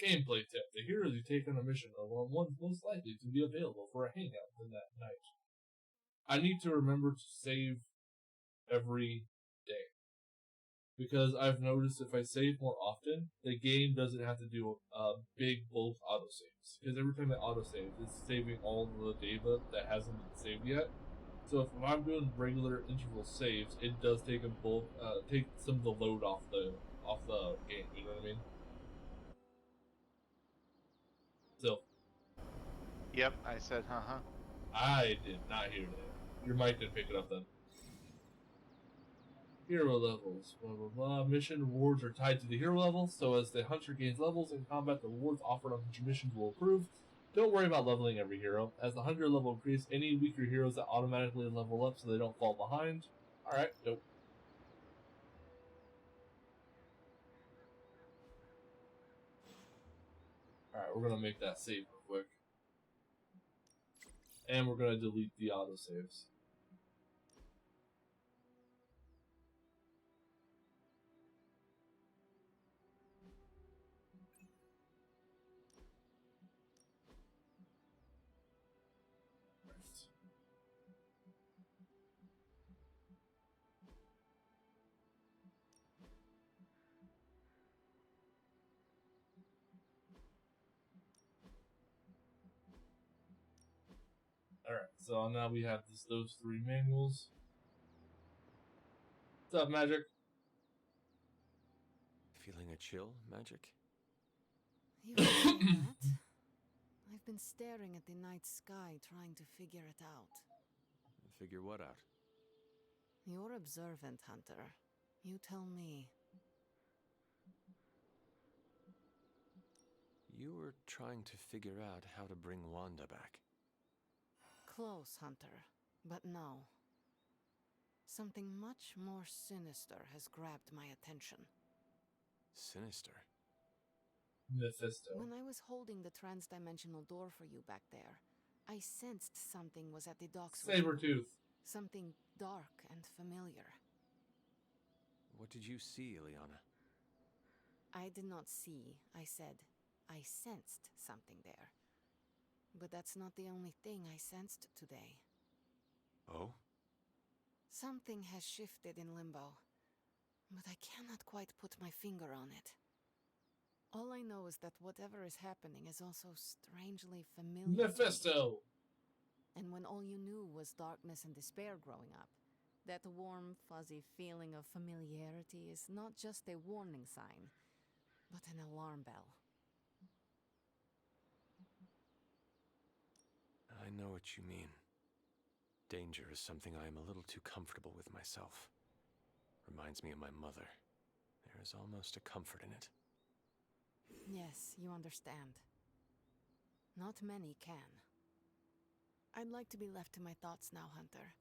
Gameplay tip. The heroes you take on a mission are the ones most likely to be available for a hangout in that night. I need to remember to save every day. Because I've noticed if I save more often, the game doesn't have to do big bulk autosaves. Because every time I autosave, it's saving all the data that hasn't been saved yet. So if I'm doing regular interval saves, it does take take some of the load off the game. You know what I mean? So. Yep, I said, I did not hear that. Your mic didn't pick it up then. Hero levels, blah blah blah. Mission rewards are tied to the hero level, so as the hunter gains levels in combat, the rewards offered on future missions will improve. Don't worry about leveling every hero. As the hunter level increases, any weaker heroes that automatically level up so they don't fall behind. Alright, dope. Alright, we're gonna make that save real quick. And we're gonna delete the autosaves. Alright, so now we have those three manuals. What's up, Magic? Feeling a chill, Magic? You feel that? I've been staring at the night sky trying to figure it out. Figure what out? You're observant, Hunter. You tell me. You were trying to figure out how to bring Wanda back. Close, Hunter, but no. Something much more sinister has grabbed my attention. Sinister? Mephisto. When I was holding the transdimensional door for you back there, I sensed something was at the docks. Sabretooth. Something dark and familiar. What did you see, Ileana? I did not see, I said. I sensed something there. But that's not the only thing I sensed today. Oh? Something has shifted in Limbo, but I cannot quite put my finger on it. All I know is that whatever is happening is also strangely familiar. Mephisto! And when all you knew was darkness and despair growing up, that warm, fuzzy feeling of familiarity is not just a warning sign, but an alarm bell. I know what you mean. Danger is something I am a little too comfortable with myself. Reminds me of my mother. There is almost a comfort in it. Yes, you understand. Not many can. I'd like to be left to my thoughts now, Hunter.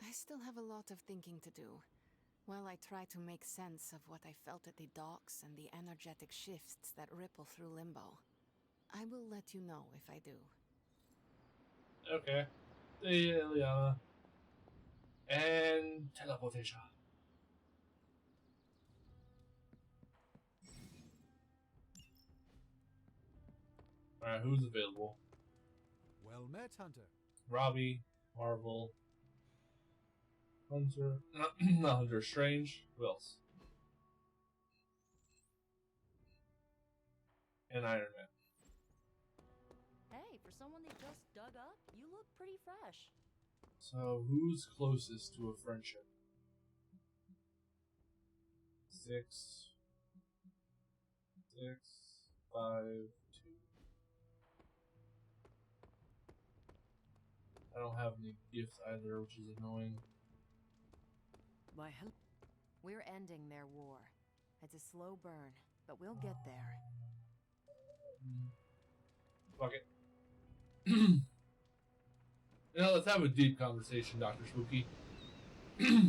I still have a lot of thinking to do, while I try to make sense of what I felt at the docks and the energetic shifts that ripple through Limbo. I will let you know if I do. Okay. See ya, Ileana. And teleportation. Alright, who's available? Well met, Hunter. Robbie, Marvel, Hunter, not Hunter, Strange, who else? And Iron Man. Hey, for someone they just dug up, you look pretty fresh. So, who's closest to a friendship? 6, 5, 2. I don't have any gifts either, which is annoying. Why, we're ending their war. It's a slow burn, but we'll get there. Fuck it. Let's have a deep conversation, Dr. Spooky. You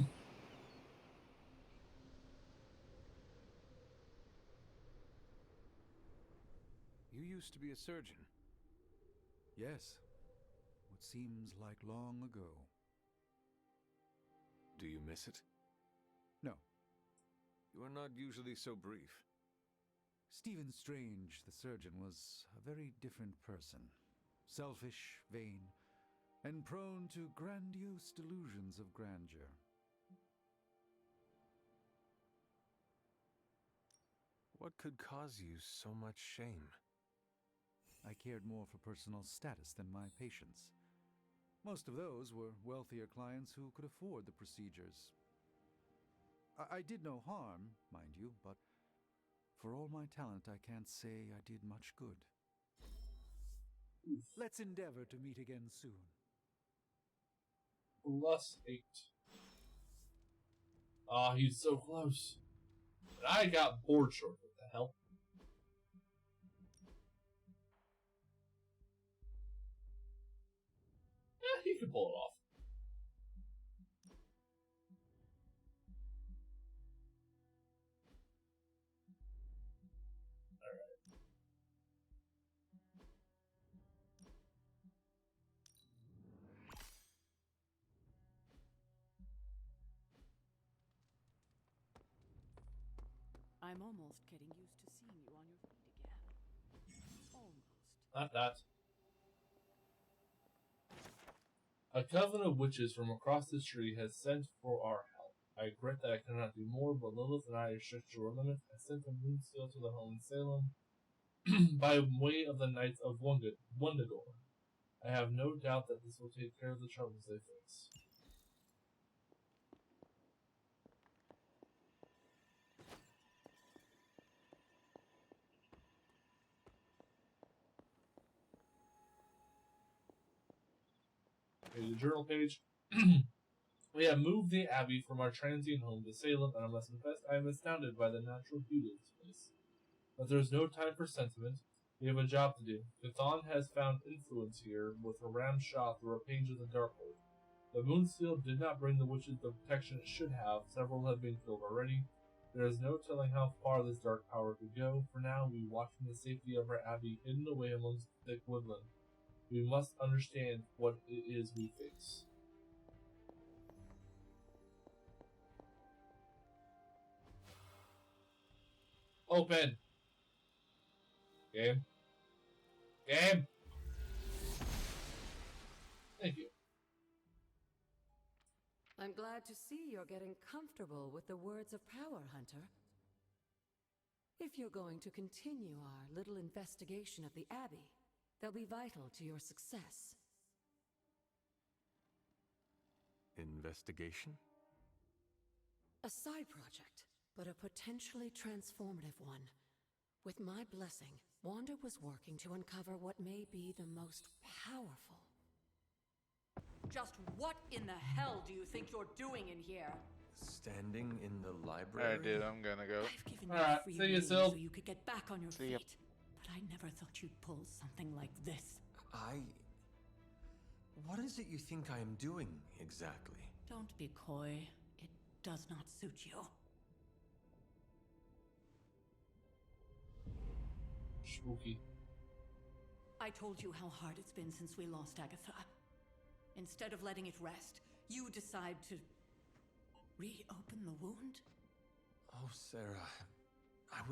used to be a surgeon. Yes. What seems like long ago. Do you miss it? No. You are not usually so brief. Stephen Strange, the surgeon, was a very different person. Selfish, vain, and prone to grandiose delusions of grandeur. What could cause you so much shame? I cared more for personal status than my patients. Most of those were wealthier clients who could afford the procedures. I did no harm, mind you, but for all my talent, I can't say I did much good. Let's endeavor to meet again soon. +8. Ah, he's so close. But I got bored short. What the hell? Yeah, he can pull it off. I'm almost getting used to seeing you on your feet again. Almost. Not that. A coven of witches from across the street has sent for our help. I regret that I cannot do more, but Lilith and I are stretched to our limits. I sent a moonsteel to the home in Salem by way of the Knights of Wundagore. I have no doubt that this will take care of the troubles they face. Okay, the journal page. We have moved the Abbey from our transient home to Salem, and I must confess I am astounded by the natural beauty of this place. But there is no time for sentiment. We have a job to do. Chthon has found influence here with a ram shot through a page of the Darkhold. The Moonsteel did not bring the witches the protection it should have. Several have been killed already. There is no telling how far this dark power could go. For now, we watch from the safety of our Abbey, hidden away amongst the thick woodland. We must understand what it is we face. Open! Game. Game! Thank you. I'm glad to see you're getting comfortable with the words of power, Hunter. If you're going to continue our little investigation of the Abbey, they'll be vital to your success. Investigation? A side project, but a potentially transformative one. With my blessing, Wanda was working to uncover what may be the most powerful. Just what in the hell do you think you're doing in here? Standing in the library? Alright, dude, I'm gonna go. I've given you Alright, free see you, rein Sil. so you could get back on your See ya. feet. But I never thought you'd pull something like this. What is it you think I am doing, exactly? Don't be coy. It does not suit you. Spooky. I told you how hard it's been since we lost Agatha. Instead of letting it rest, you decide to reopen the wound? Oh, Sarah, I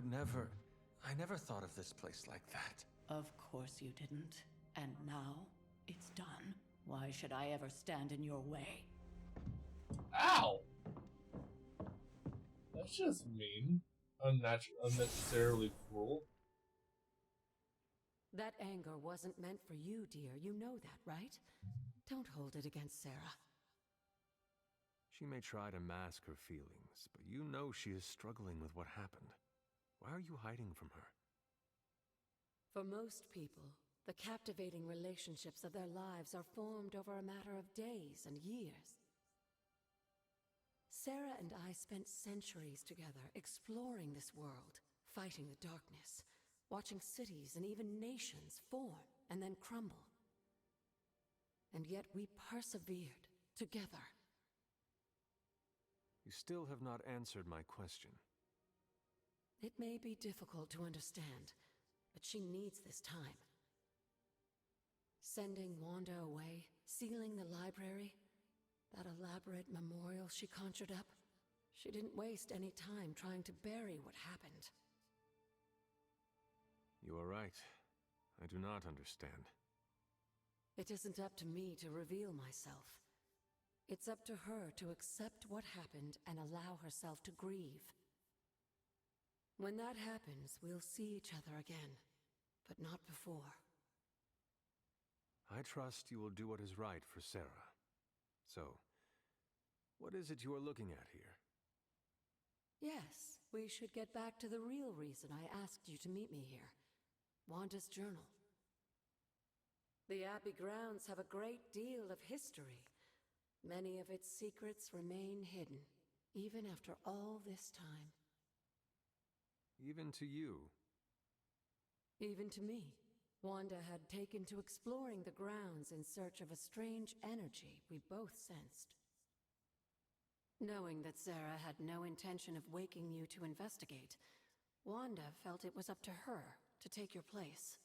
never thought of this place like that. Of course you didn't. And now, it's done. Why should I ever stand in your way? Ow! That's just mean. Unnecessarily cruel. That anger wasn't meant for you, dear. You know that, right? Don't hold it against Sarah. She may try to mask her feelings, but you know she is struggling with what happened. Why are you hiding from her? For most people, the captivating relationships of their lives are formed over a matter of days and years. Sarah and I spent centuries together exploring this world, fighting the darkness, watching cities and even nations form and then crumble. And yet we persevered together. You still have not answered my question. It may be difficult to understand, but she needs this time. Sending Wanda away, sealing the library, that elaborate memorial she conjured up, she didn't waste any time trying to bury what happened. You are right. I do not understand. It isn't up to me to reveal myself. It's up to her to accept what happened and allow herself to grieve. When that happens, we'll see each other again, but not before. I trust you will do what is right for Sarah. So, what is it you are looking at here? Yes, we should get back to the real reason I asked you to meet me here. Wanda's journal. The Abbey grounds have a great deal of history. Many of its secrets remain hidden, even after all this time. Even to you? Even to me. Wanda had taken to exploring the grounds in search of a strange energy we both sensed. Knowing that Sarah had no intention of waking you to investigate, Wanda felt it was up to her to take your place.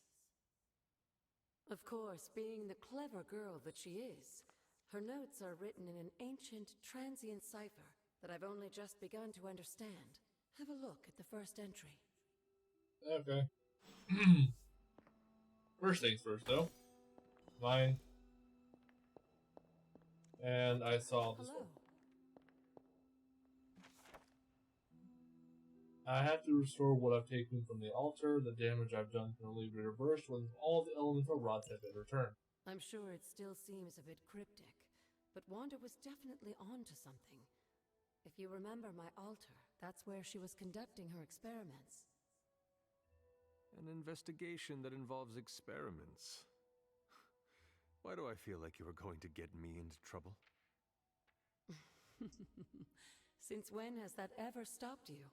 Of course, being the clever girl that she is, her notes are written in an ancient, transient cipher that I've only just begun to understand. Have a look at the first entry. Okay. First things first, though. Mine. And I saw this one. I have to restore what I've taken from the altar. The damage I've done can only be reversed when all the elemental rods have been returned. I'm sure it still seems a bit cryptic, but Wanda was definitely onto something. If you remember my altar, that's where she was conducting her experiments. An investigation that involves experiments. Why do I feel like you are going to get me into trouble? Since when has that ever stopped you?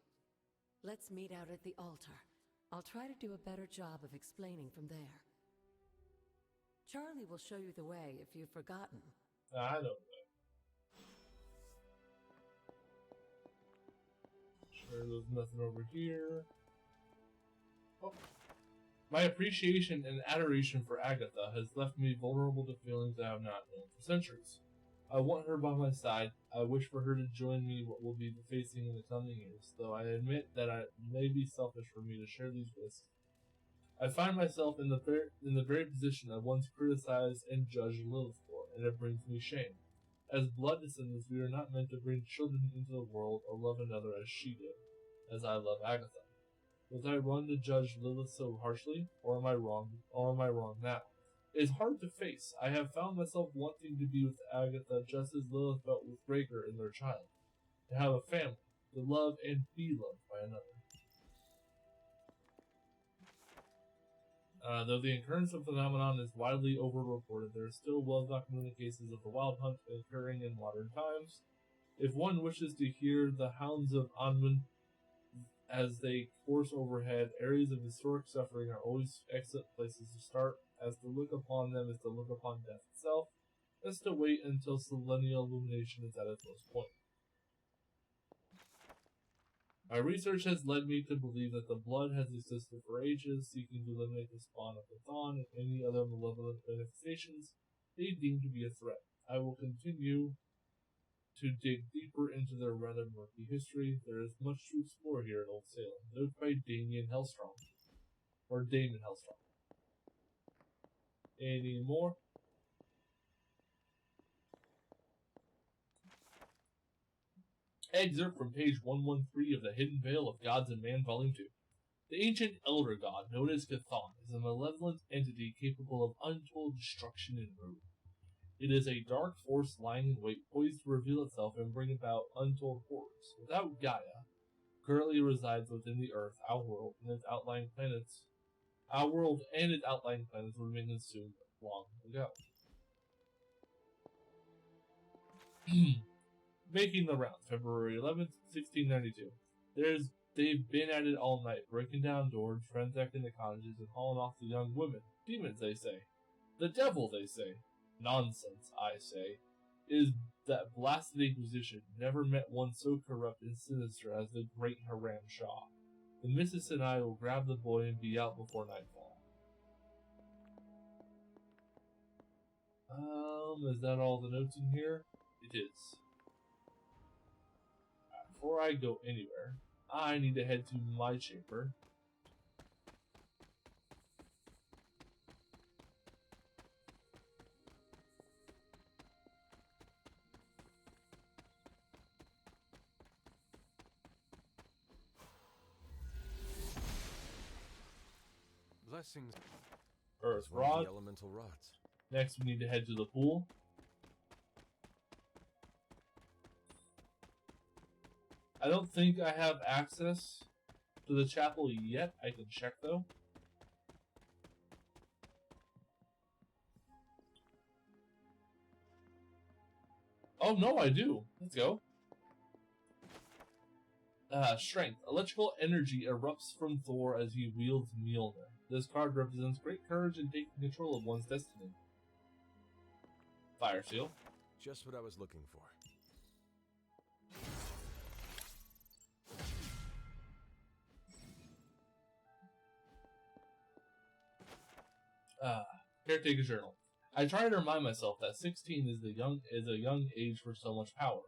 Let's meet out at the altar. I'll try to do a better job of explaining from there. Charlie will show you the way if you've forgotten. I don't know. Sure, there's nothing over here. Oh. My appreciation and adoration for Agatha has left me vulnerable to feelings I have not known for centuries. I want her by my side. I wish for her to join me what we'll be facing in the coming years, though I admit that it may be selfish for me to share these risks. I find myself in the very position I once criticized and judged Lilith for, and it brings me shame. As blood descendants, we are not meant to bring children into the world or love another as she did, as I love Agatha. Was I wrong to judge Lilith so harshly, or am I wrong now? It is hard to face. I have found myself wanting to be with Agatha just as Lilith felt with Gregor and their child. To have a family, to love and be loved by another. Though the occurrence of the phenomenon is widely over-reported, there are still well-documented cases of the wild hunt occurring in modern times. If one wishes to hear the hounds of Anmun as they course overhead, areas of historic suffering are always excellent places to start, as to look upon them is to look upon death itself, best to wait until selenial illumination is at its lowest point. My research has led me to believe that the blood has existed for ages, seeking to eliminate the spawn of the Thon and any other malevolent manifestations they deem to be a threat. I will continue to dig deeper into their rather murky history. There is much to explore here in Old Salem, noted by Damon Hellstrom. Any more? Excerpt from page 113 of The Hidden Veil of Gods and Man, Volume 2. The ancient elder god, known as Chthon, is a malevolent entity capable of untold destruction and ruin. It is a dark force lying in wait, poised to reveal itself and bring about untold horrors. Without Gaia, currently resides within the Earth, our world, and its outlying planets. Our world and its outlying planets would have been consumed long ago. Making the rounds, February 11th, 1692. They've been at it all night, breaking down doors, ransacking the cottages, and hauling off the young women. Demons, they say. The devil, they say. Nonsense, I say. It is that blasted Inquisition. Never met one so corrupt and sinister as the great Haram Shah. The missus and I will grab the boy and be out before nightfall. Is that all the notes in here? It is. Before I go anywhere, I need to head to my chamber blessings. Earth It's one of rod. the elemental rods. Next, we need to head to the pool. I don't think I have access to the chapel yet. I can check though. Oh no, I do. Let's go. Strength. Electrical energy erupts from Thor as he wields Mjolnir. This card represents great courage in taking control of one's destiny. Fire seal. Just what I was looking for. Caretaker journal. I try to remind myself that 16 is a young age for so much power,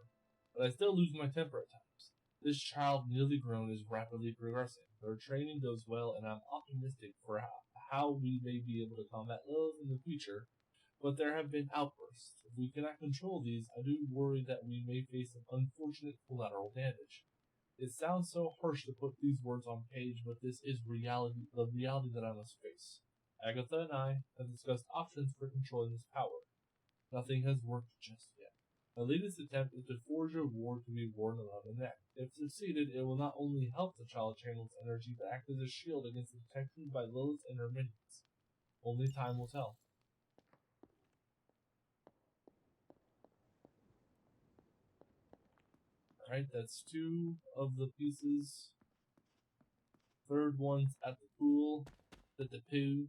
but I still lose my temper at times. This child, nearly grown, is rapidly progressing. Their training goes well, and I'm optimistic for how we may be able to combat Lilith in the future, but there have been outbursts. If we cannot control these, I do worry that we may face some unfortunate collateral damage. It sounds so harsh to put these words on page, but this is the reality that I must face. Agatha and I have discussed options for controlling this power. Nothing has worked just yet. My latest attempt is to forge a ward to be worn around the neck. If succeeded, it will not only help the child channel its energy, but act as a shield against detection by Lilith and her minions. Only time will tell. Alright, that's 2 of the pieces. Third one's at the pool. At the poo.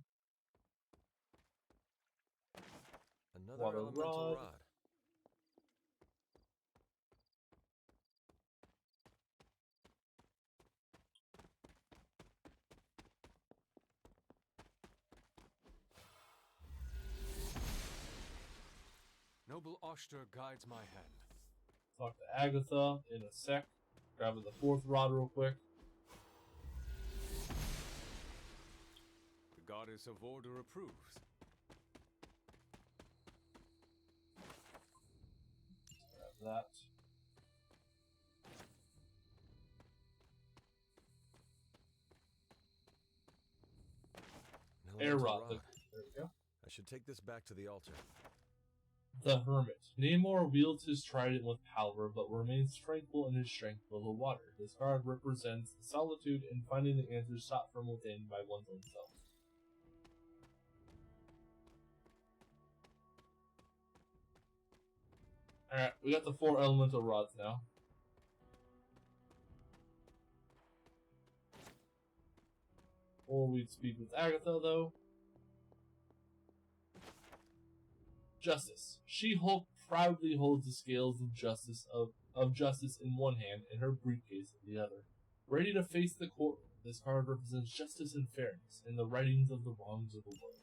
Another Water elemental rod. rod. Noble Oshter guides my hand. Talk to Agatha in a sec. Grabbing the 4th rod real quick. The goddess of order approves. Grab that. An Air elemental rod. rod. There we go. I should take this back to the altar. The Hermit. Namor wields his trident with power, but remains tranquil in his strength below water. This card represents the solitude in finding the answers sought from within by one's own self. Alright, we got the 4 elemental rods now. Or we'd speak with Agatha, though. Justice. She-Hulk proudly holds the scales of justice in one hand and her briefcase in the other. Ready to face the court, this card represents justice and fairness and the rightings of the wrongs of the world.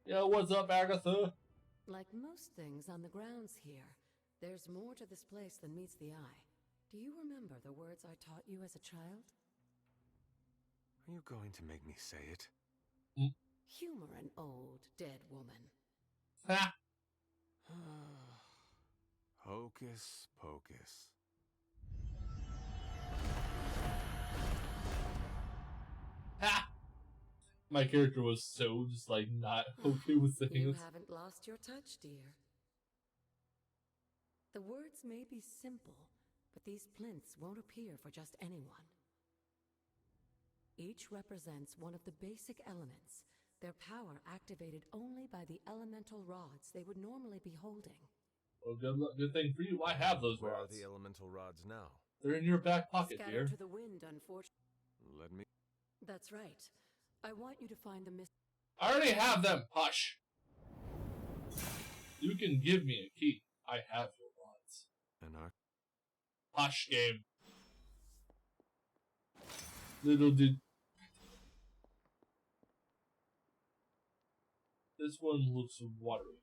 Yo, what's up, Agatha? Like most things on the grounds here, there's more to this place than meets the eye. Do you remember the words I taught you as a child? Are you going to make me say it? Humor an old, dead woman. Ha! Hocus pocus. Ha! My character was so just like not okay with saying You this. haven't lost your touch, dear. The words may be simple, but these plinths won't appear for just anyone. Each represents one of the basic elements, their power activated only by the elemental rods they would normally be holding. Well, good thing for you. I have those Where rods. are the elemental rods now? They're in your back pocket, Scattered dear. to the wind, unfortunately. Let me. That's right. I want you to find the I already have them. Hush. You can give me a key. I have your rods. An arc. Hush, game. Little did. This one looks watery.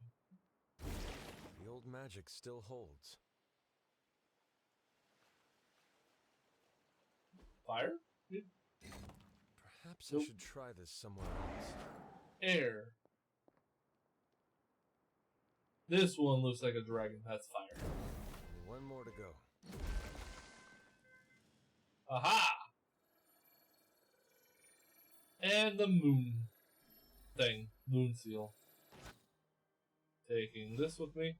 The old magic still holds. Fire? Perhaps Nope. I should try this somewhere else. Air. This one looks like a dragon. That's fire. Only one more to go. Aha! And the moon thing. Moon seal. Taking this with me.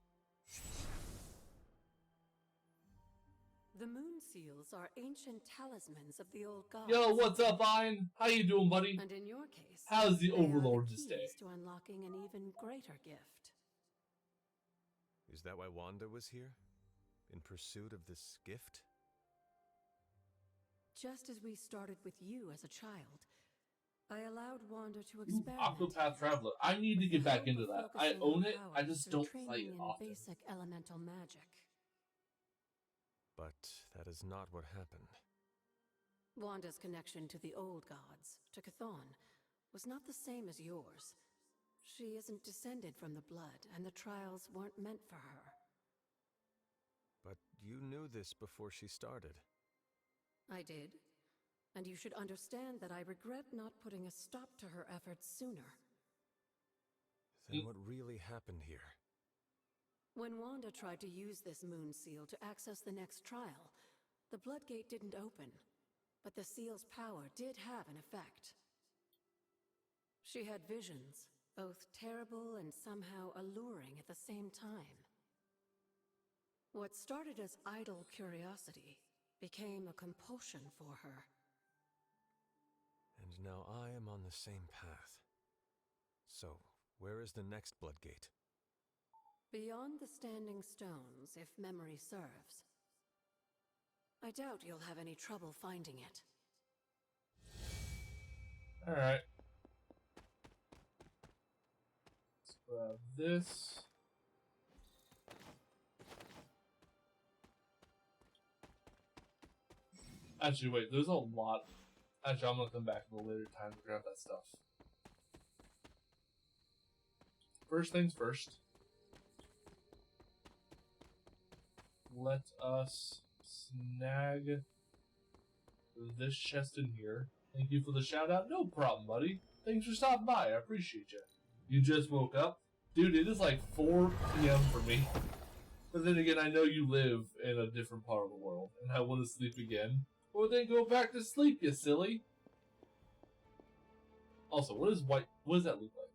The moon seals are ancient talismans of the old gods. Yo, what's up, Vine? How you doing, buddy? And in your case, how's the they Overlord are the this day? keys to unlocking an even greater gift. Is that why Wanda was here? In pursuit of this gift? Just as we started with you as a child, I allowed Wanda to Ooh, experiment. Octopath Traveler. I need to get back into that. I own it. I just don't play it often. Basic elemental magic. But that is not what happened. Wanda's connection to the old gods, to Chthon, was not the same as yours. She isn't descended from the blood, and the trials weren't meant for her. But you knew this before she started. I did. And you should understand that I regret not putting a stop to her efforts sooner. Then what really happened here? When Wanda tried to use this moon seal to access the next trial, the Bloodgate didn't open, but the seal's power did have an effect. She had visions, both terrible and somehow alluring at the same time. What started as idle curiosity became a compulsion for her. And now I am on the same path. So, where is the next Bloodgate? Beyond the Standing Stones, if memory serves. I doubt you'll have any trouble finding it. Alright. Let's grab this. Actually, wait, there's a lot. Actually, I'm gonna come back at a later time to grab that stuff. First things first. Let us snag this chest in here. Thank you for the shout out. No problem, buddy. Thanks for stopping by. I appreciate you. You just woke up? Dude, it is like 4 p.m. for me. But then again, I know you live in a different part of the world, and I want to sleep again. Well, then go back to sleep, you silly. Also, what does that look like?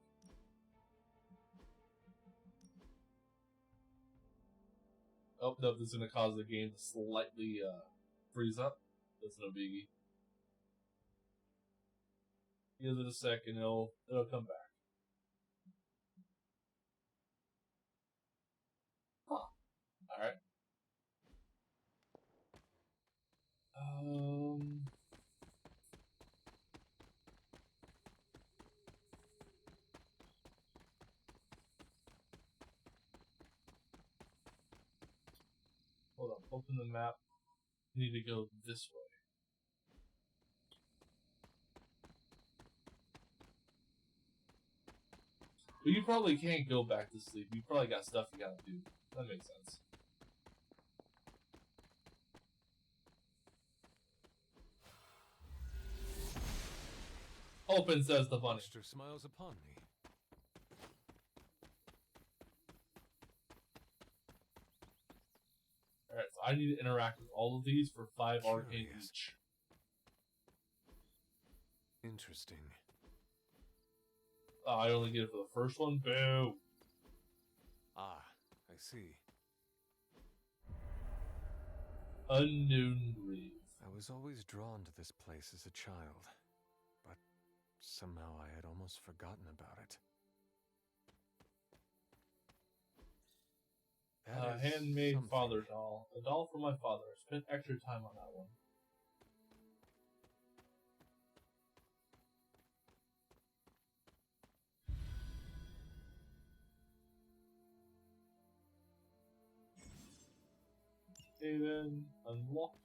Oh, no, this is going to cause the game to slightly freeze up. That's no biggie. Give it a second, it'll come back. Huh. Alright. Hold on, open the map. You need to go this way. But you probably can't go back to sleep. You probably got stuff you gotta do. That makes sense. Open, says the bunny. Monster smiles upon me. Alright, so I need to interact with all of these for 5 arcane each. Interesting. I only get it for the first one? Boo! Ah, I see. Unknown grave. I was always drawn to this place as a child, but somehow I had almost forgotten about it. That is Handmade something. father doll. A doll for my father. I spent extra time on that one. Haven unlocked.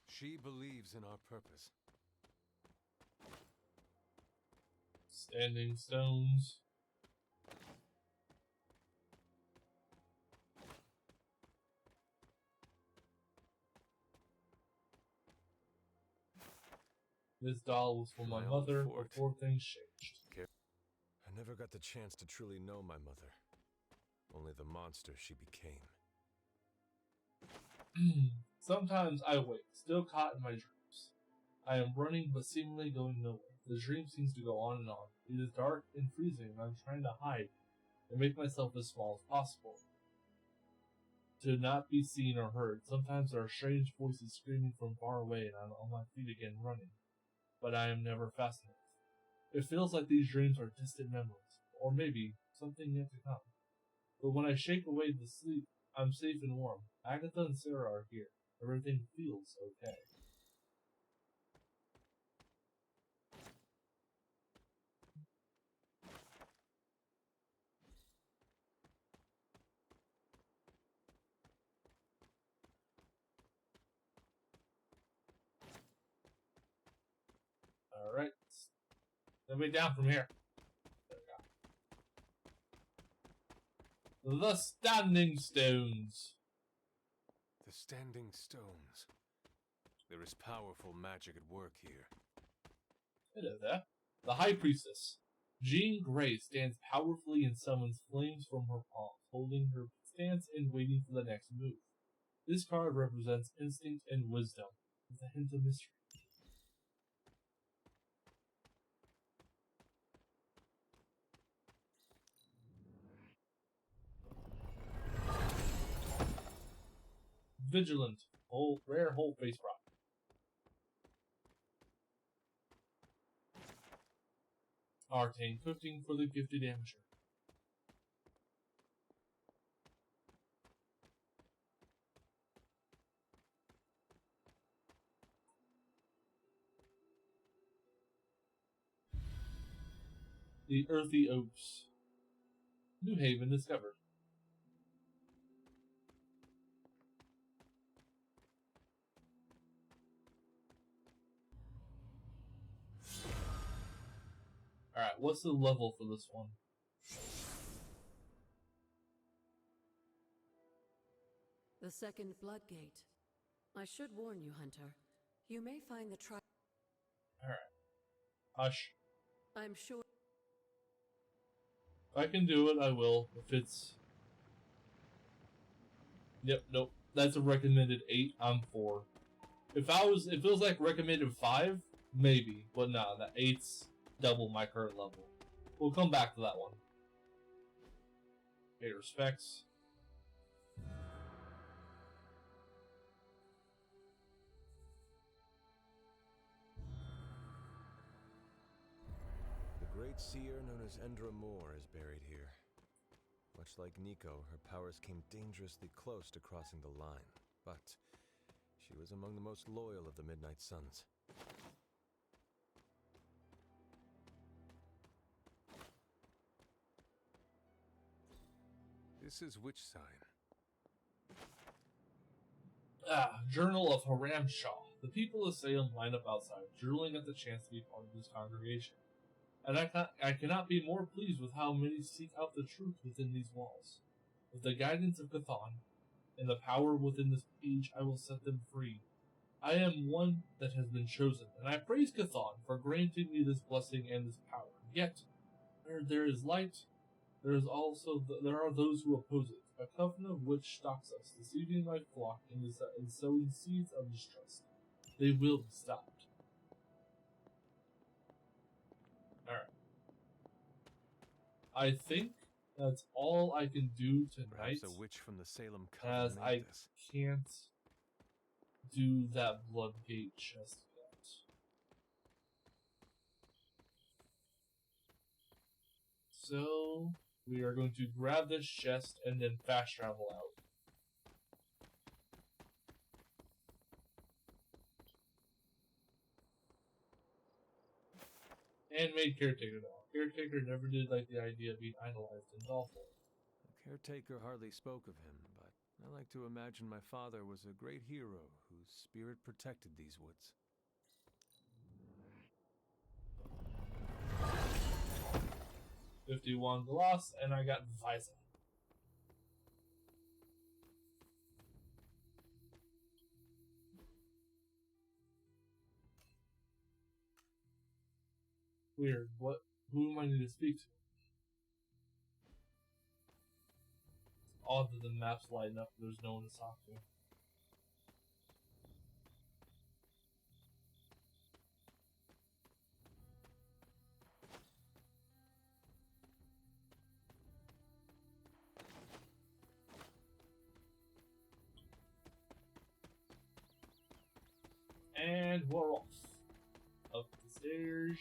She believes in our purpose. Standing stones. This doll was for my My own mother fort. before things changed. I never got the chance to truly know my mother. Only the monster she became. Sometimes I wake, still caught in my dreams. I am running but seemingly going nowhere. The dream seems to go on and on. It is dark and freezing, and I'm trying to hide and make myself as small as possible. To not be seen or heard. Sometimes there are strange voices screaming from far away, and I'm on my feet again running. But I am never fast enough. It feels like these dreams are distant memories, or maybe something yet to come. But when I shake away the sleep, I'm safe and warm. Agatha and Sarah are here. Everything feels okay. Alright. Let me down from here. There we go. The Standing Stones. The Standing Stones. There is powerful magic at work here. Hello there. The High Priestess. Jean Grey stands powerfully and summons flames from her palms, holding her stance and waiting for the next move. This card represents instinct and wisdom, with a hint of mystery. Vigilant, rare whole face rock. Arcane cooking for the gifted amateur. The Earthy Oaks. New Haven discovered. Alright, what's the level for this one? The second Bloodgate. I should warn you, Hunter. You may find the trial. Alright. Hush. I'm sure. If I can do it, I will. If it's... Yep, nope. That's a recommended 8. I'm 4. If it was like recommended 5, maybe. But no, that 8's double my current level. We'll come back to that one. Pay respects. The great seer known as Endra Moore is buried here. Much like Nico, her powers came dangerously close to crossing the line, but she was among the most loyal of the Midnight Suns. This is which sign? Journal of Haram Shah. The people of Salem line up outside, drooling at the chance to be part of this congregation. And I cannot be more pleased with how many seek out the truth within these walls. With the guidance of Cthon and the power within this page, I will set them free. I am one that has been chosen, and I praise Cthon for granting me this blessing and this power. Yet, where there is light, there are those who oppose it, a coven of which stalks us, deceiving my flock and sowing seeds of distrust. They will be stopped. Alright. I think that's all I can do tonight. Perhaps a witch from the Salem as Coven I made this. can't do that Bloodgate chest yet. So we are going to grab this chest and then fast travel out. And made Caretaker now. Caretaker never did like the idea of being idolized in Dolphin. The caretaker hardly spoke of him, but I like to imagine my father was a great hero whose spirit protected these woods. $51 gloss, and I got Visa. Weird. What? Who am I need to speak to? It's odd that the map's lighting up. There's no one to talk to. And we're off. Up the stairs.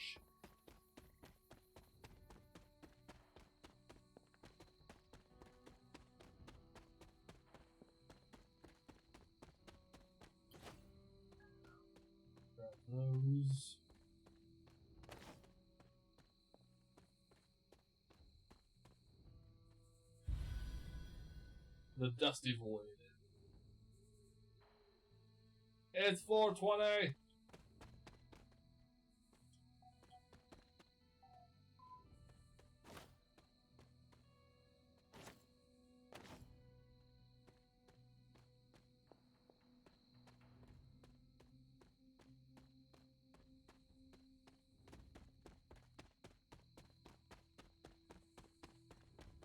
Grab those. The Dusty Void. It's 420!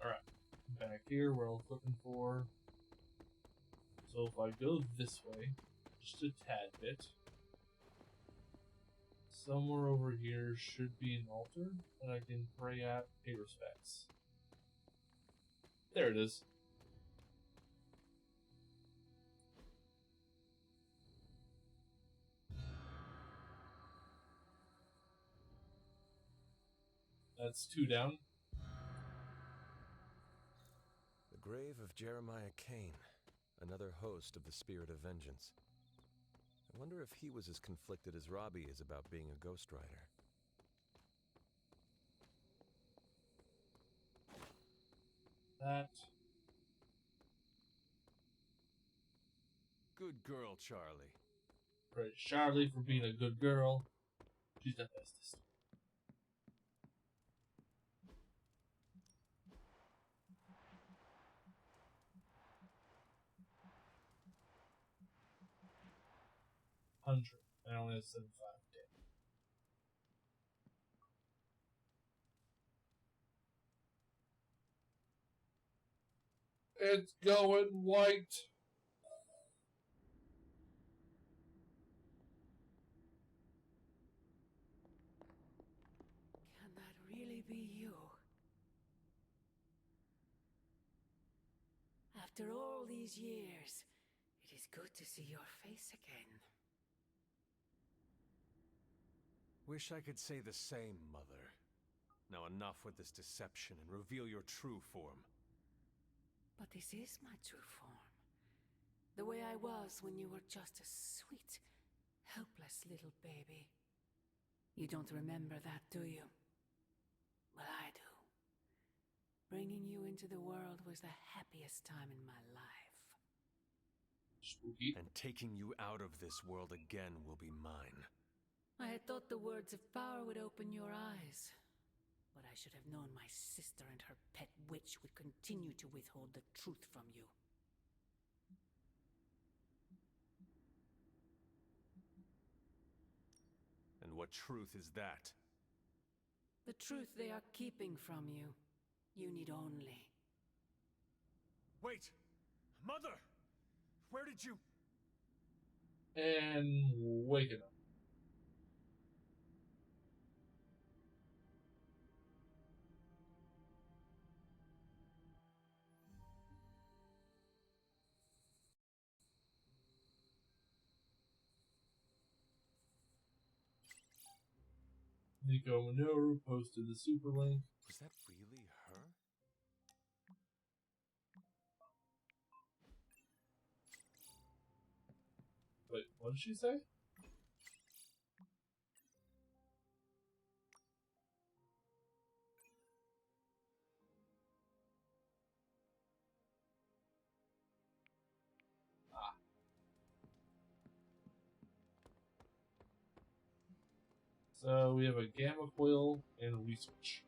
Alright, back here where I was looking for. So if I go this way, just a tad bit, somewhere over here should be an altar that I can pray at, pay respects. There it is. That's 2 down. The grave of Jeremiah Kane, another host of the Spirit of Vengeance. I wonder if he was as conflicted as Robbie is about being a Ghost Rider. That. Good girl, Charlie. Praise Charlie for being a good girl. She's the bestest. I only have 75 damage. It's going white. Can that really be you? After all these years, it is good to see your face again. Wish I could say the same, Mother. Now enough with this deception and reveal your true form. But this is my true form. The way I was when you were just a sweet, helpless little baby. You don't remember that, do you? Well, I do. Bringing you into the world was the happiest time in my life. Spooky. And taking you out of this world again will be mine. I had thought the words of power would open your eyes. But I should have known my sister and her pet witch would continue to withhold the truth from you. And what truth is that? The truth they are keeping from you. You need only. Wait! Mother! Where did you... And wake it up. Nico Minoru posted the super link. Was that really her? Wait, what did she say? So we have a gamma coil and a research.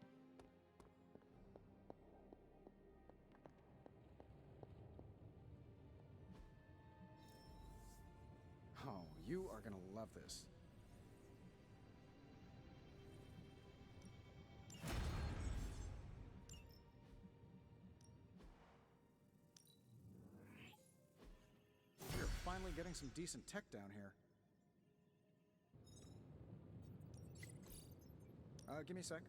Oh, you are gonna love this. finally getting some decent tech down here. Give me a sec.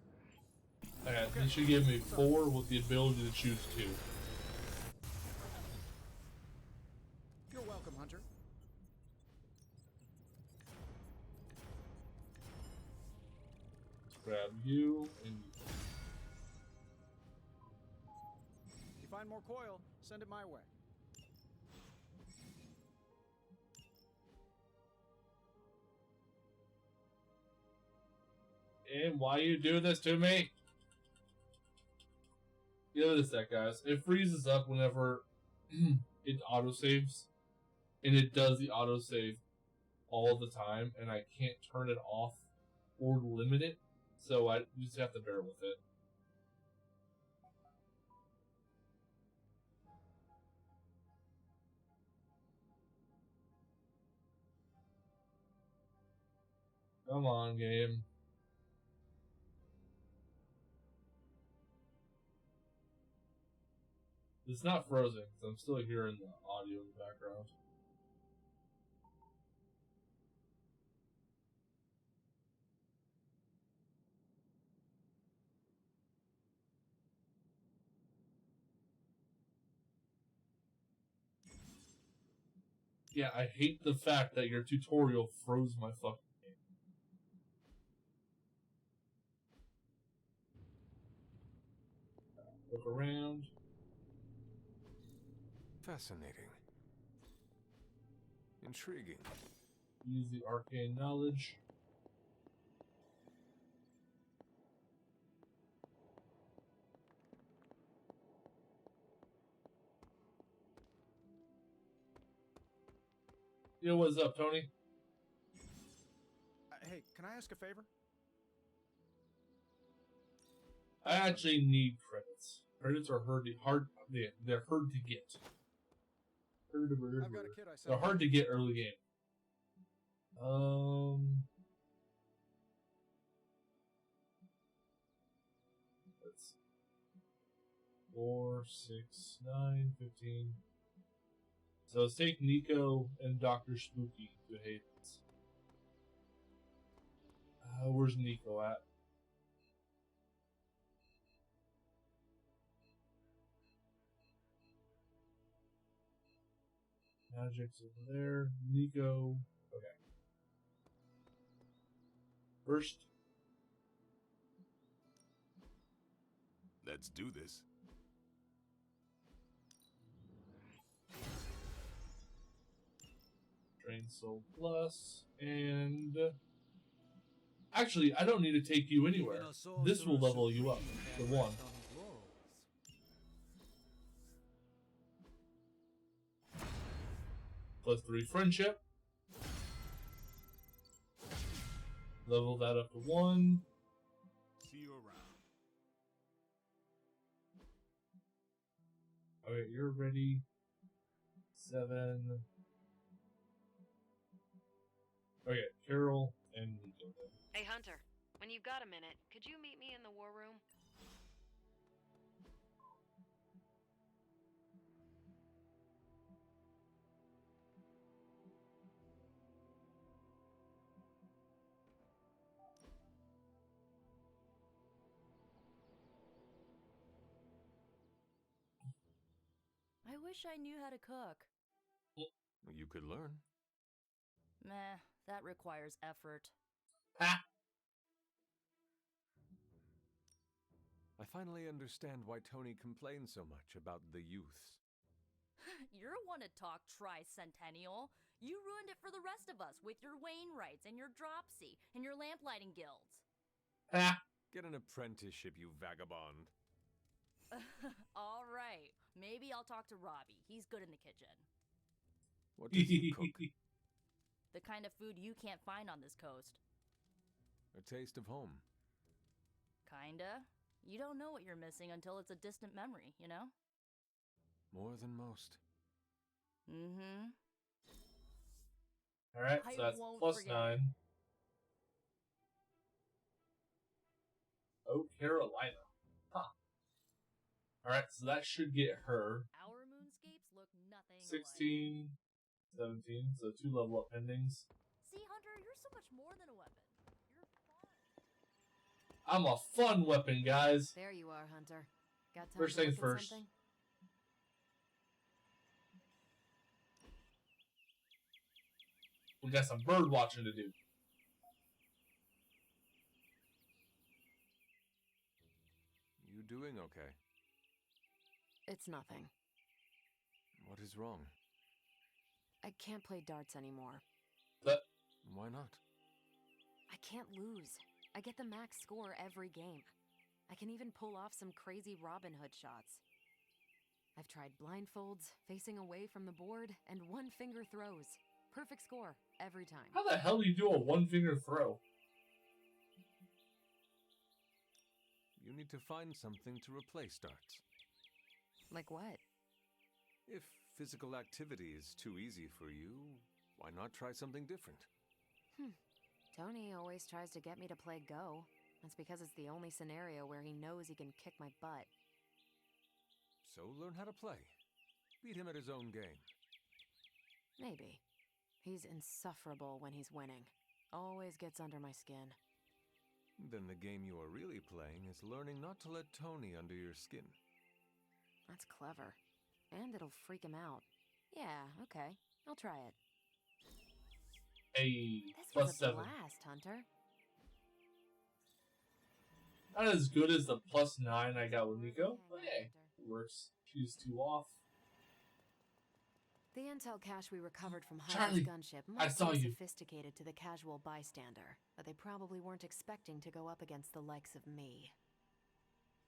Okay, you should give me 4 with the ability to choose 2. You're welcome, Hunter. Grab you and If you find more coil, send it my way. And why you do this to me? Give it a sec, guys. It freezes up whenever it autosaves. And it does the autosave all the time. And I can't turn it off or limit it. So I just have to bear with it. Come on, game. It's not frozen because I'm still hearing the audio in the background. Yeah, I hate the fact that your tutorial froze my fucking game. Look around. Fascinating. Intriguing. Use the arcane knowledge. Yo, what's up, Tony? Hey, can I ask a favor? I actually need credits. Credits are they're hard to get. I've got a kid I They're hard to get early game. Let's see. 4, 6, 9, 15. So let's take Nico and Dr. Spooky to Hades. Where's Nico at? Magic's over there. Nico. Okay. First. Let's do this. Drain Soul Plus. And actually, I don't need to take you anywhere. This will level you up to 1. Plus 3 friendship. Level that up to 1. See you around. Alright, you're ready. 7. Okay, Carol and Nico then. Hey, Hunter. When you've got a minute, could you meet me in the war room? I wish I knew how to cook. You could learn. Meh, that requires effort. I finally understand why Tony complains so much about the youths. You're one to talk tricentennial. You ruined it for the rest of us with your Wainwrights and your Dropsy and your lamplighting guilds. Get an apprenticeship, you vagabond. All right. Maybe I'll talk to Robbie. He's good in the kitchen. What does he cook? The kind of food you can't find on this coast. A taste of home. Kinda. You don't know what you're missing until it's a distant memory, you know? More than most. Mm-hmm. Alright, so that's plus 9. Oh, Carolina. Huh. Alright, so that should get her. Our moonscapes look nothing 16, 17, so 2 level up pendings. See, Hunter, you're so much more than a weapon. You're fun. I'm a fun weapon, guys. There you are, Hunter. Got time First to things look at first. something? We got some bird watching to do. You doing okay? It's nothing. What is wrong? I can't play darts anymore. Why not? I can't lose. I get the max score every game. I can even pull off some crazy Robin Hood shots. I've tried blindfolds, facing away from the board, and one-finger throws. Perfect score every time. How the hell do you do a one-finger throw? You need to find something to replace darts. Like what? If physical activity is too easy for you, why not try something different? Tony always tries to get me to play Go. That's because it's the only scenario where he knows he can kick my butt. So learn how to play. Beat him at his own game. Maybe. He's insufferable when he's winning. Always gets under my skin. Then the game you are really playing is learning not to let Tony under your skin. That's clever. And it'll freak him out. Yeah, okay. I'll try it. Hey, This plus was a 7. blast, Hunter. Not as good as the plus 9 I got with Nico, but hey, it works. She's 2 off. The intel cache we recovered from Charlie, Hydra's gunship I might saw seem you. sophisticated to the casual bystander, but they probably weren't expecting to go up against the likes of me.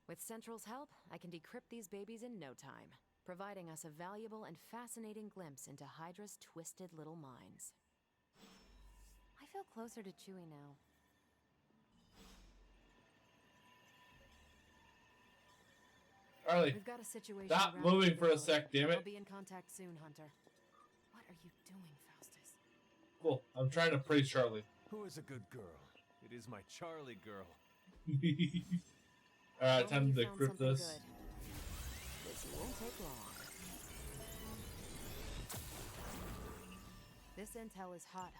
With Central's help, I can decrypt these babies in no time, providing us a valuable and fascinating glimpse into Hydra's twisted little minds. I feel closer to Chewie now. Charlie, We've got a situation stop around moving the for a facility. sec, damn it. I'll be in contact soon, Hunter. What are you doing, Faustus? Cool. I'm trying to praise Charlie. Who is a good girl? It is my Charlie girl. Alright, time to You found decrypt something this. good. This won't take long. This intel is hot.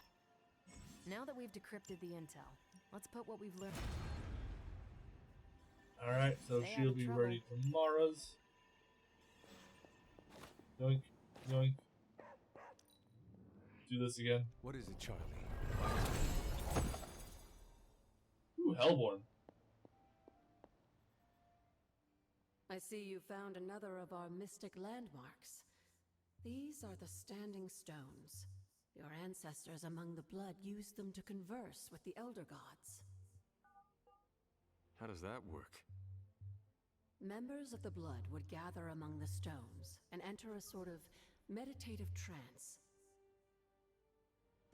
Now that we've decrypted the intel, let's put what we've learned. Alright, so Stay out she'll of be trouble. ready tomorrow's. Yoink, yoink. Do this again. What is it, Charlie? Ooh, Hellborn. I see you found another of our mystic landmarks. These are the Standing Stones. Your ancestors among the blood used them to converse with the Elder Gods. How does that work? Members of the blood would gather among the stones and enter a sort of meditative trance.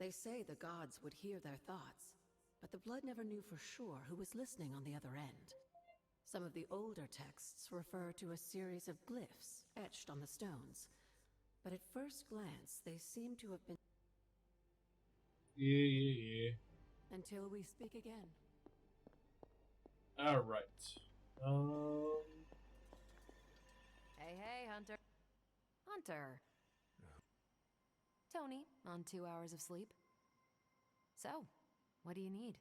They say the gods would hear their thoughts, but the blood never knew for sure who was listening on the other end. Some of the older texts refer to a series of glyphs etched on the stones, but at first glance they seem to have been Yeah. until we speak again. Alright. Hey, Hunter. Hunter. Tony, on 2 hours of sleep. So, what do you need?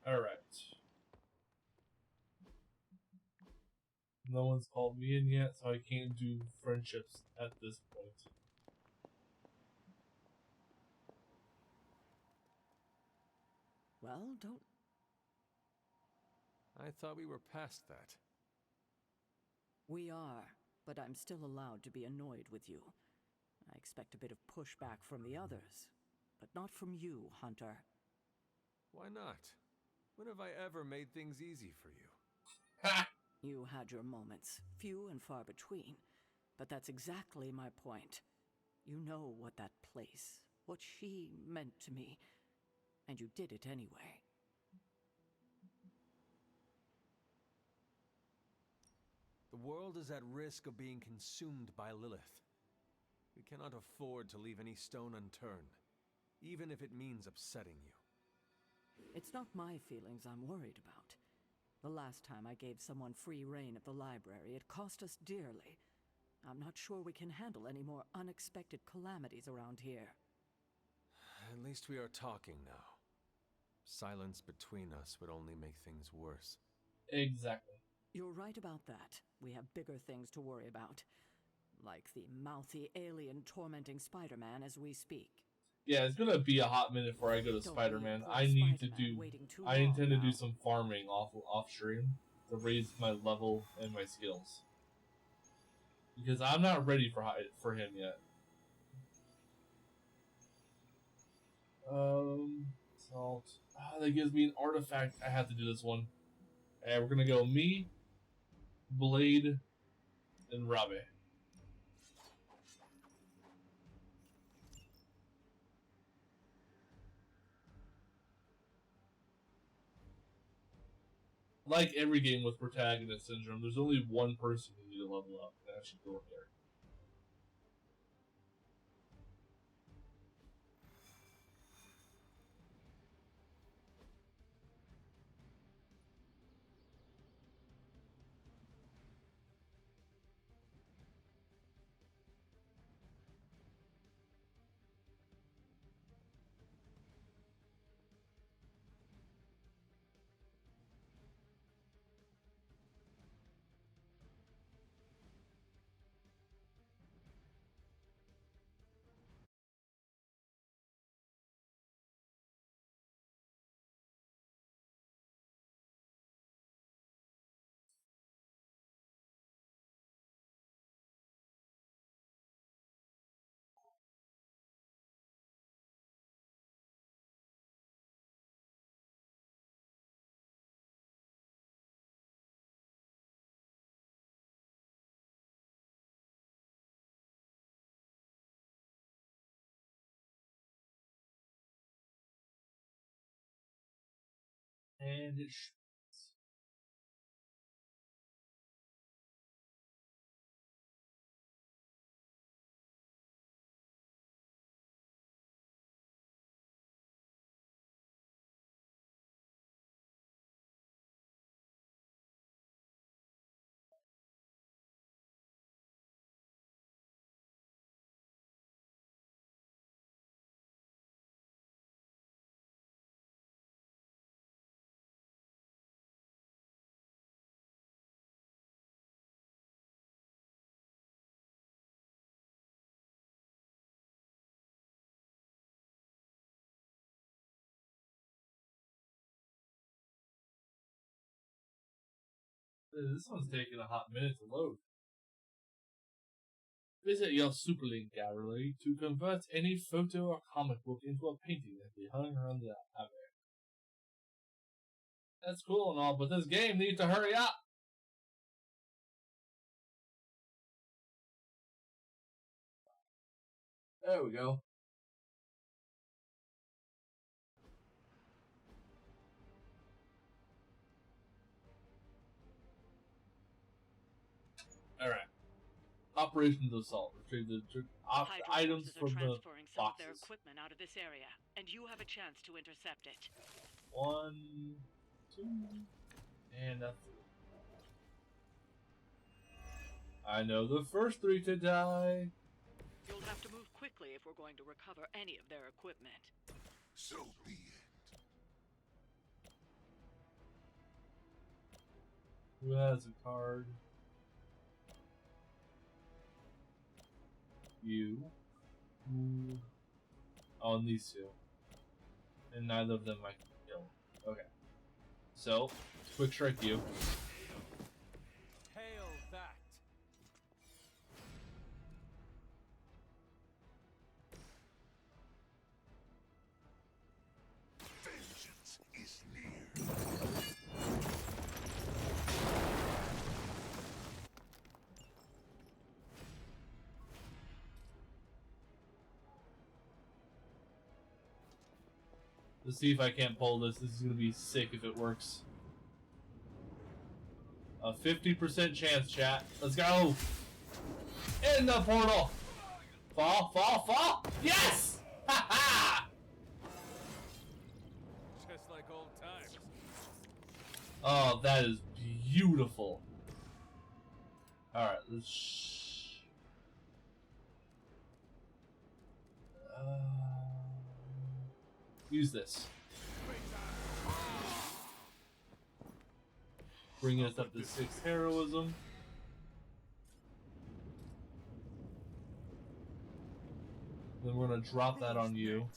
Alright. No one's called me in yet, so I can't do friendships at this point. Well, don't. I thought we were past that. We are, but I'm still allowed to be annoyed with you. I expect a bit of pushback from the others, but not from you, Hunter. Why not? When have I ever made things easy for you? You had your moments, few and far between, but that's exactly my point. You know what that place, what she meant to me, and you did it anyway. The world is at risk of being consumed by Lilith. We cannot afford to leave any stone unturned, even if it means upsetting you. It's not my feelings I'm worried about. The last time I gave someone free reign of the library, it cost us dearly. I'm not sure we can handle any more unexpected calamities around here. At least we are talking now. Silence between us would only make things worse. Exactly. You're right about that. We have bigger things to worry about. Like the mouthy alien tormenting Spider-Man as we speak. Yeah, it's gonna be a hot minute before I go to Don't Spider-Man. leave poor I need to Spider-Man do. waiting too I long intend to do now. some farming off stream to raise my level and my skills. Because I'm not ready for him yet. Salt. That gives me an artifact. I have to do this one. And we're gonna go me, Blade, and Robbie. Like every game with protagonist syndrome, there's only one person you need to level up, and that's your character. And it This one's taking a hot minute to load. Visit your Superlink gallery to convert any photo or comic book into a painting that be hung around the abbey. That's cool and all, but this game needs to hurry up! There we go. Alright. Operations Assault. Retrieve the Hydra items forces are from the transferring some of their boxes. equipment out of this area, and you have a chance to intercept it. 1, 2, and a 3. I know the first 3 to die. You'll have to move quickly if we're going to recover any of their equipment. So be it. Who has a card? You. Ooh. Oh, and these two. And neither of them I can kill. Okay. So, quick strike you. Hail that! Vengeance is near. Let's see if I can't pull this. This is gonna be sick if it works. A 50% chance, chat. Let's go! In the portal! Fall, fall, fall! Yes! Ha ha! Just like old times. Oh, that is beautiful. Alright, let's... Use this. Bring us up to 6 heroism. Then we're gonna drop that on you.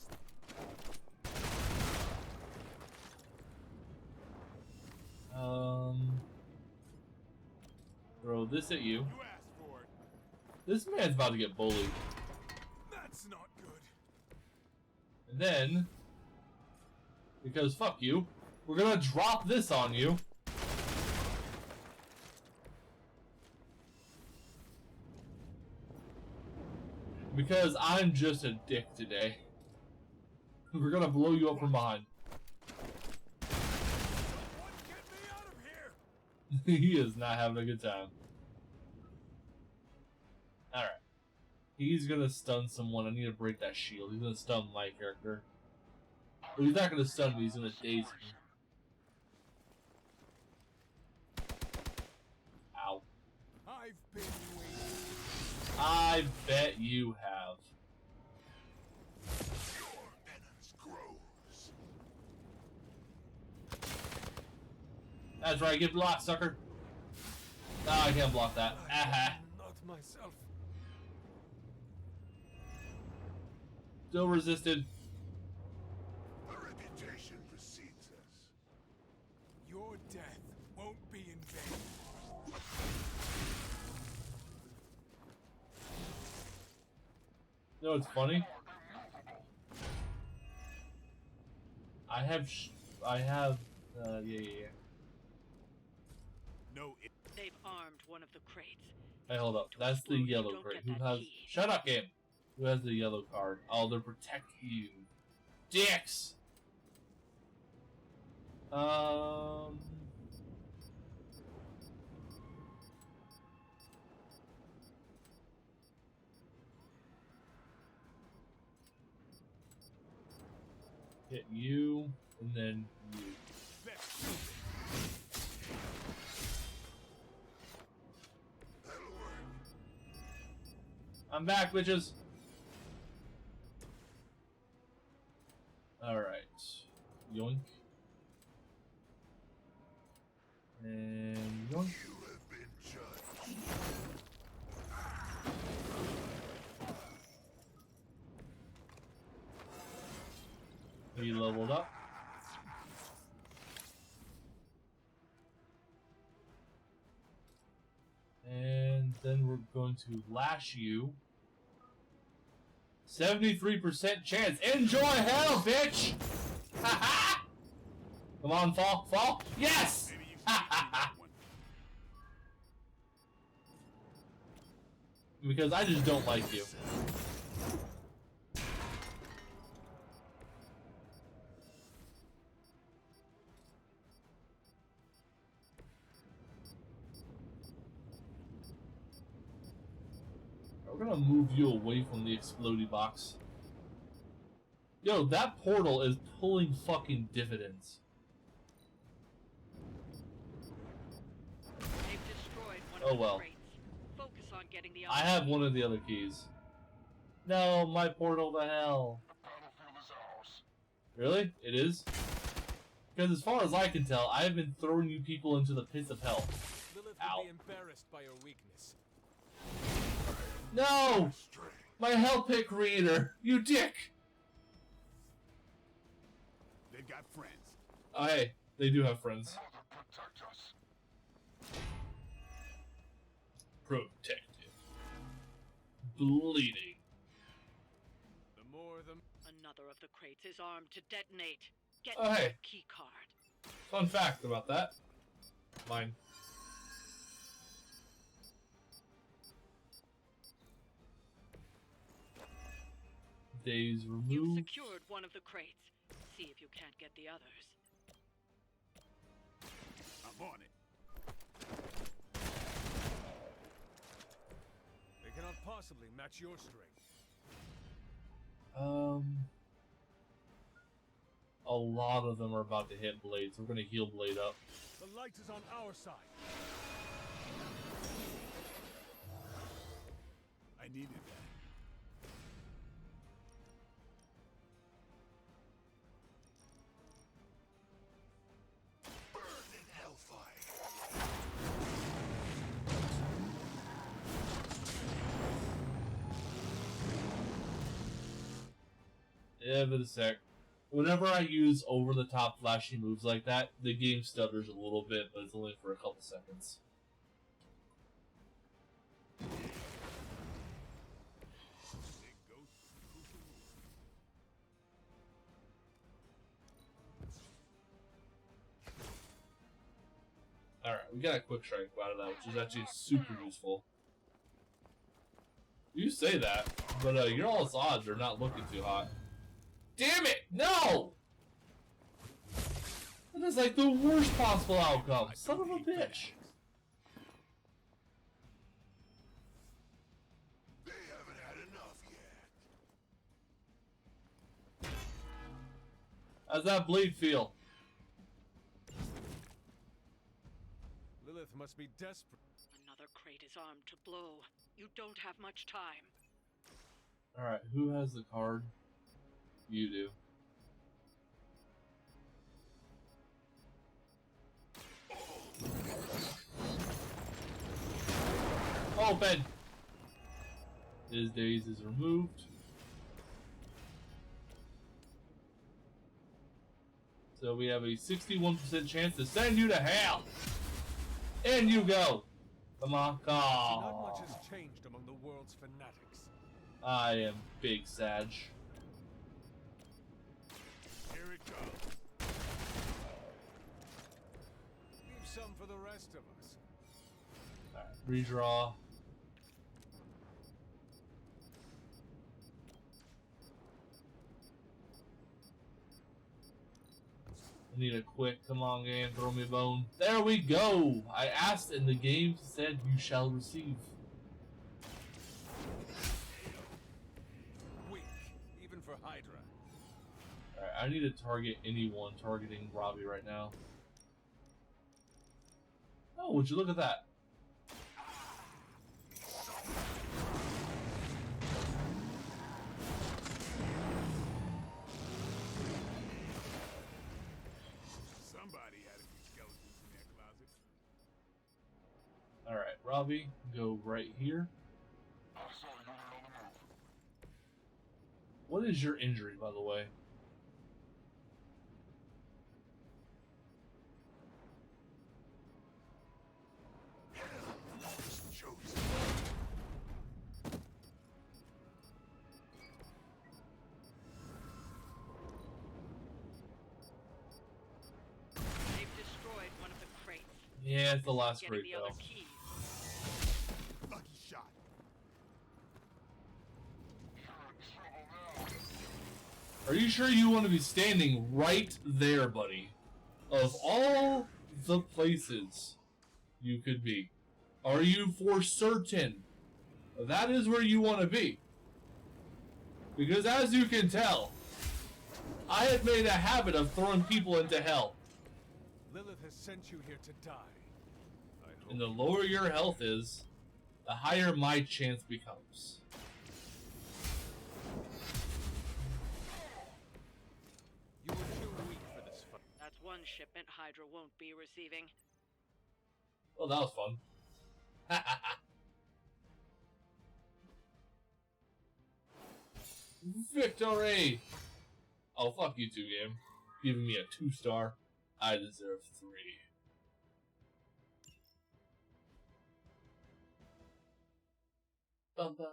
Throw this at you. This man's about to get bullied. That's not good. And then, because fuck you, we're gonna drop this on you. Because I'm just a dick today. We're gonna blow you up from behind. He is not having a good time. Alright. He's gonna stun someone. I need to break that shield. He's gonna stun my character. But he's not gonna stun me, he's gonna daze me. Ow. I've been waiting. I bet you have. Your penance grows. That's right, get blocked, sucker. Ah, I can't block that. Aha. Not myself. Still resisted. A reputation precedes us. Your death won't be in vain. You know what's funny? I have, yeah. No, They've armed one of the crates. Hey, hold up. That's the yellow crate. Who has... Shut up, game. Who has the yellow card? Oh, they're protect you. Dicks! Hit you, and then you. I'm back, bitches. Alright. Yoink. And yoink. you have been judged. He leveled up. And then we're going to lash you. 73% chance. Enjoy hell, bitch! Ha-ha! Come on, fall, fall. Yes! Because I just don't like you. We're gonna move you away from the explodey box. Yo, that portal is pulling fucking dividends. They've destroyed one Oh of the well. crates. Focus on getting the I have one of the other keys. No, my portal to hell. Really? It is? Because as far as I can tell, I have been throwing you people into the pits of hell. Lilith Ow. will be embarrassed by your weakness. No! My hell pit creator! You dick! They've got friends. Oh, hey, they do have friends. Protected. Bleeding. The more the... Another of the crates is armed to detonate. Get Oh, hey. the key card. Fun fact about that. Mine. Days You've removed. secured one of the crates. See if you can't get the others. I'm on it. They cannot possibly match your strength. A lot of them are about to hit Blade, so we're gonna heal Blade up. The light is on our side. I needed that. Give it a sec. Whenever I use over-the-top flashy moves like that, the game stutters a little bit, but it's only for a couple seconds. Alright, we got a quick strike out of that, which is actually super useful. You say that, but your all's odds are not looking too hot. Damn it! No! That is like the worst possible outcome. Son of a bitch. They haven't had enough yet. How's that bleed feel? Lilith must be desperate. Another crate is armed to blow. You don't have much time. Alright, who has the card? You do. Open! His daze is removed. So we have a 61% chance to send you to hell! And you go! Come on, come on. Not much has changed among the world's fanatics. I am Big Sag. Here it goes. Leave some for the rest of us. Alright, redraw. I need a quick, come on game, throw me a bone. There we go! I asked and the game said you shall receive. Weak, even for Hydra. Alright, I need to target anyone targeting Robbie right now. Oh, would you look at that? Somebody had a few skeletons in their closet. Alright, Robbie, go right here. What is your injury, by the way? They've destroyed one of the crates. Yeah, it's the last Getting crate, the other though. keys. Lucky shot. Are you sure you want to be standing right there, buddy? Of all the places you could be, are you for certain that is where you want to be? Because as you can tell, I have made a habit of throwing people into hell. Lilith has sent you here to die. I hope And the lower your health is, the higher my chance becomes. you were too weak for this fight. That's one shipment Hydra won't be receiving. Well, that was fun. Victory! Oh, fuck you two, game. Giving me a 2-star. I deserve 3. Bye-bye.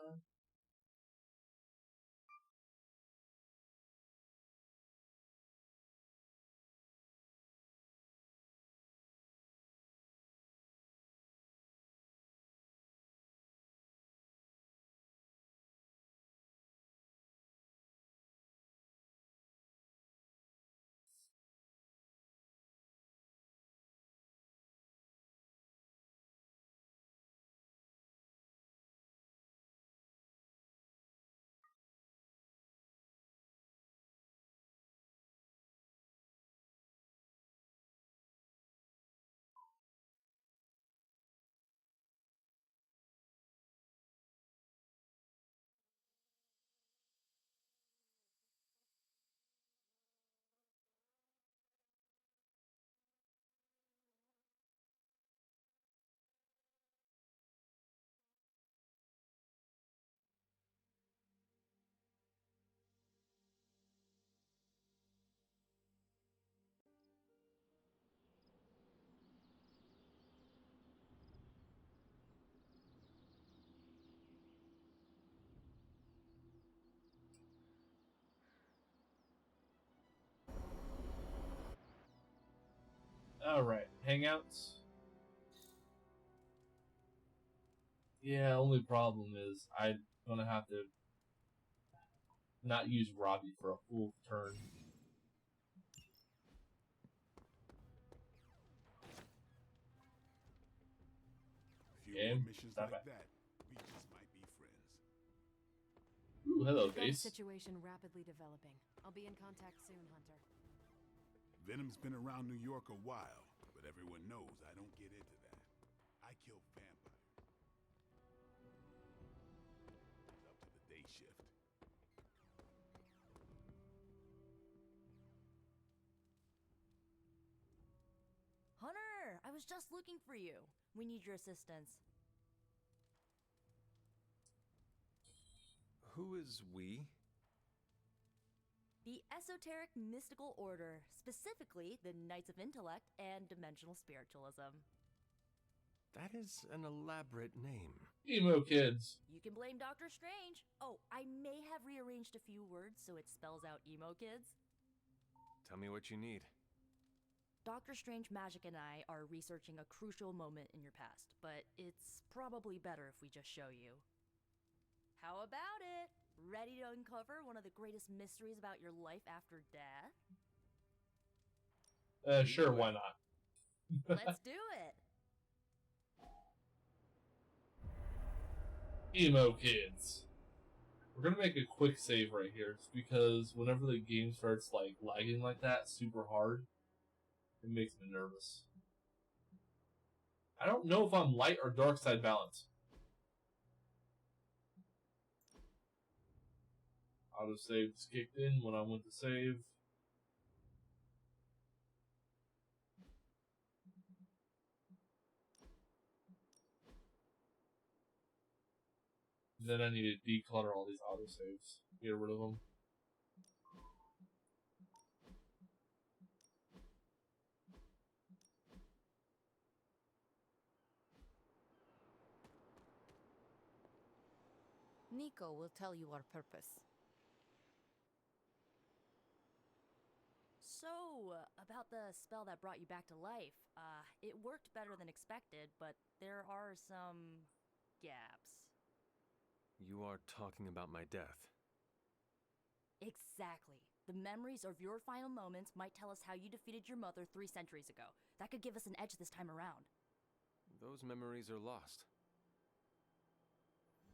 Alright, hangouts. Yeah, only problem is I'm gonna have to not use Robbie for a full turn. Few Game, more missions stop like it. that, we just might be friends. Ooh, hello, We've got a base. situation rapidly developing. I'll be in contact soon, Hunter. Venom's been around New York a while, but everyone knows I don't get into that. I kill vampires. Up to the day shift. Hunter, I was just looking for you. We need your assistance. Who is we? The Esoteric Mystical Order, specifically the Knights of Intellect and Dimensional Spiritualism. That is an elaborate name. Emo kids. You can blame Doctor Strange. Oh, I may have rearranged a few words so it spells out emo kids. Tell me what you need. Doctor Strange Magic and I are researching a crucial moment in your past, but it's probably better if we just show you. How about it? Ready to uncover one of the greatest mysteries about your life after death? Sure, why not? Let's do it! Emo kids. We're gonna make a quick save right here, because whenever the game starts like lagging like that super hard, it makes me nervous. I don't know if I'm light or dark side balance. Autosave just kicked in when I went to save. Then I need to declutter all these autosaves. Get rid of them. Nico will tell you our purpose. So, about the spell that brought you back to life, it worked better than expected, but there are some gaps. You are talking about my death. Exactly. The memories of your final moments might tell us how you defeated your mother 3 centuries ago. That could give us an edge this time around. Those memories are lost.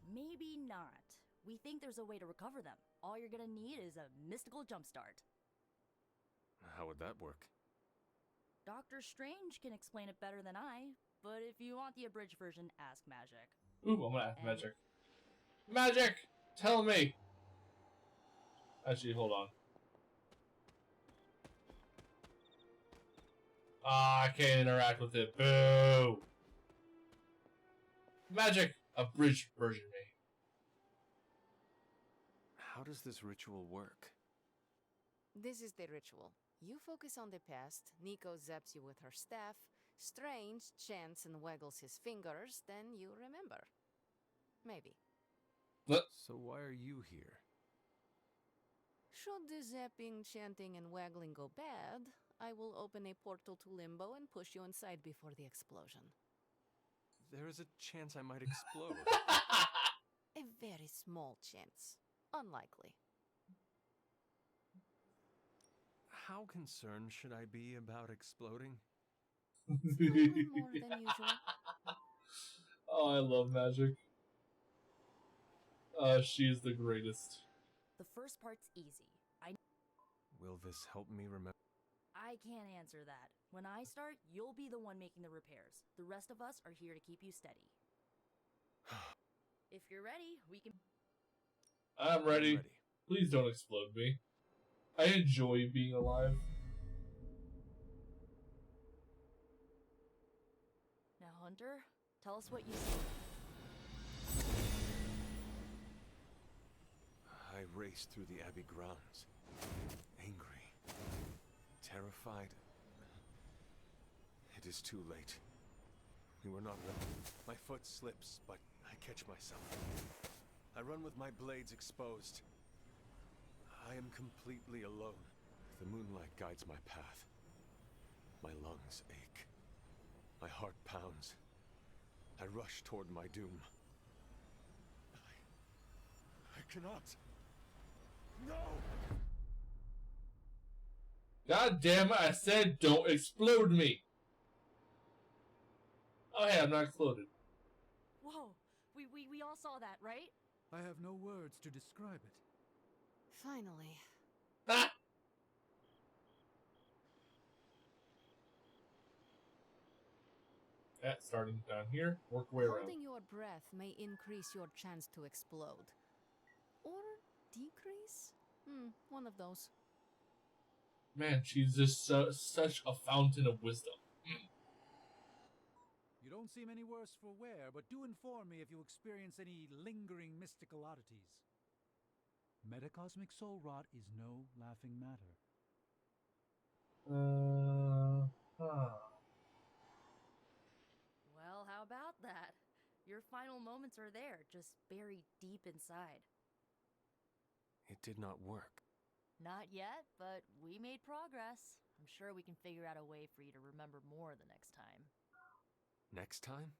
Maybe not. We think there's a way to recover them. All you're gonna need is a mystical jumpstart. How would that work? Doctor Strange can explain it better than I, but if you want the abridged version, ask Magic. Ooh, I'm gonna ask Magic. Magic! Tell me! Actually, hold on. Ah, I can't interact with it. Boo! Magic! Abridged version me. How does this ritual work? This is the ritual. You focus on the past, Nico zaps you with her staff, Strange chants and waggles his fingers, then you remember. Maybe. What? So why are you here? Should the zapping, chanting, and waggling go bad, I will open a portal to Limbo and push you inside before the explosion. There is a chance I might explode. A very small chance. Unlikely. How concerned should I be about exploding? A little more than usual. Oh, I love Magic. She's the greatest. The first part's easy. Will this help me remember? I can't answer that. When I start, you'll be the one making the repairs. The rest of us are here to keep you steady. If you're ready, we can... I'm ready. Please don't explode me. I enjoy being alive. Now, Hunter, tell us what you see. I raced through the Abbey grounds. Angry. Terrified. It is too late. We were not ready. My foot slips, but I catch myself. I run with my blades exposed. I am completely alone. The moonlight guides my path. My lungs ache. My heart pounds. I rush toward my doom. I cannot. No! God damn it, I said don't explode me! Oh hey, I'm not exploded. Whoa, we all saw that, right? I have no words to describe it. Finally. Ah! Starting down here, work way around. Holding your breath may increase your chance to explode. Or decrease? One of those. Man, she's just such a fountain of wisdom. You don't seem any worse for wear, but do inform me if you experience any lingering mystical oddities. Metacosmic soul rot is no laughing matter. Well, how about that? Your final moments are there, just buried deep inside. It did not work. Not yet, but we made progress. I'm sure we can figure out a way for you to remember more the next time. Next time?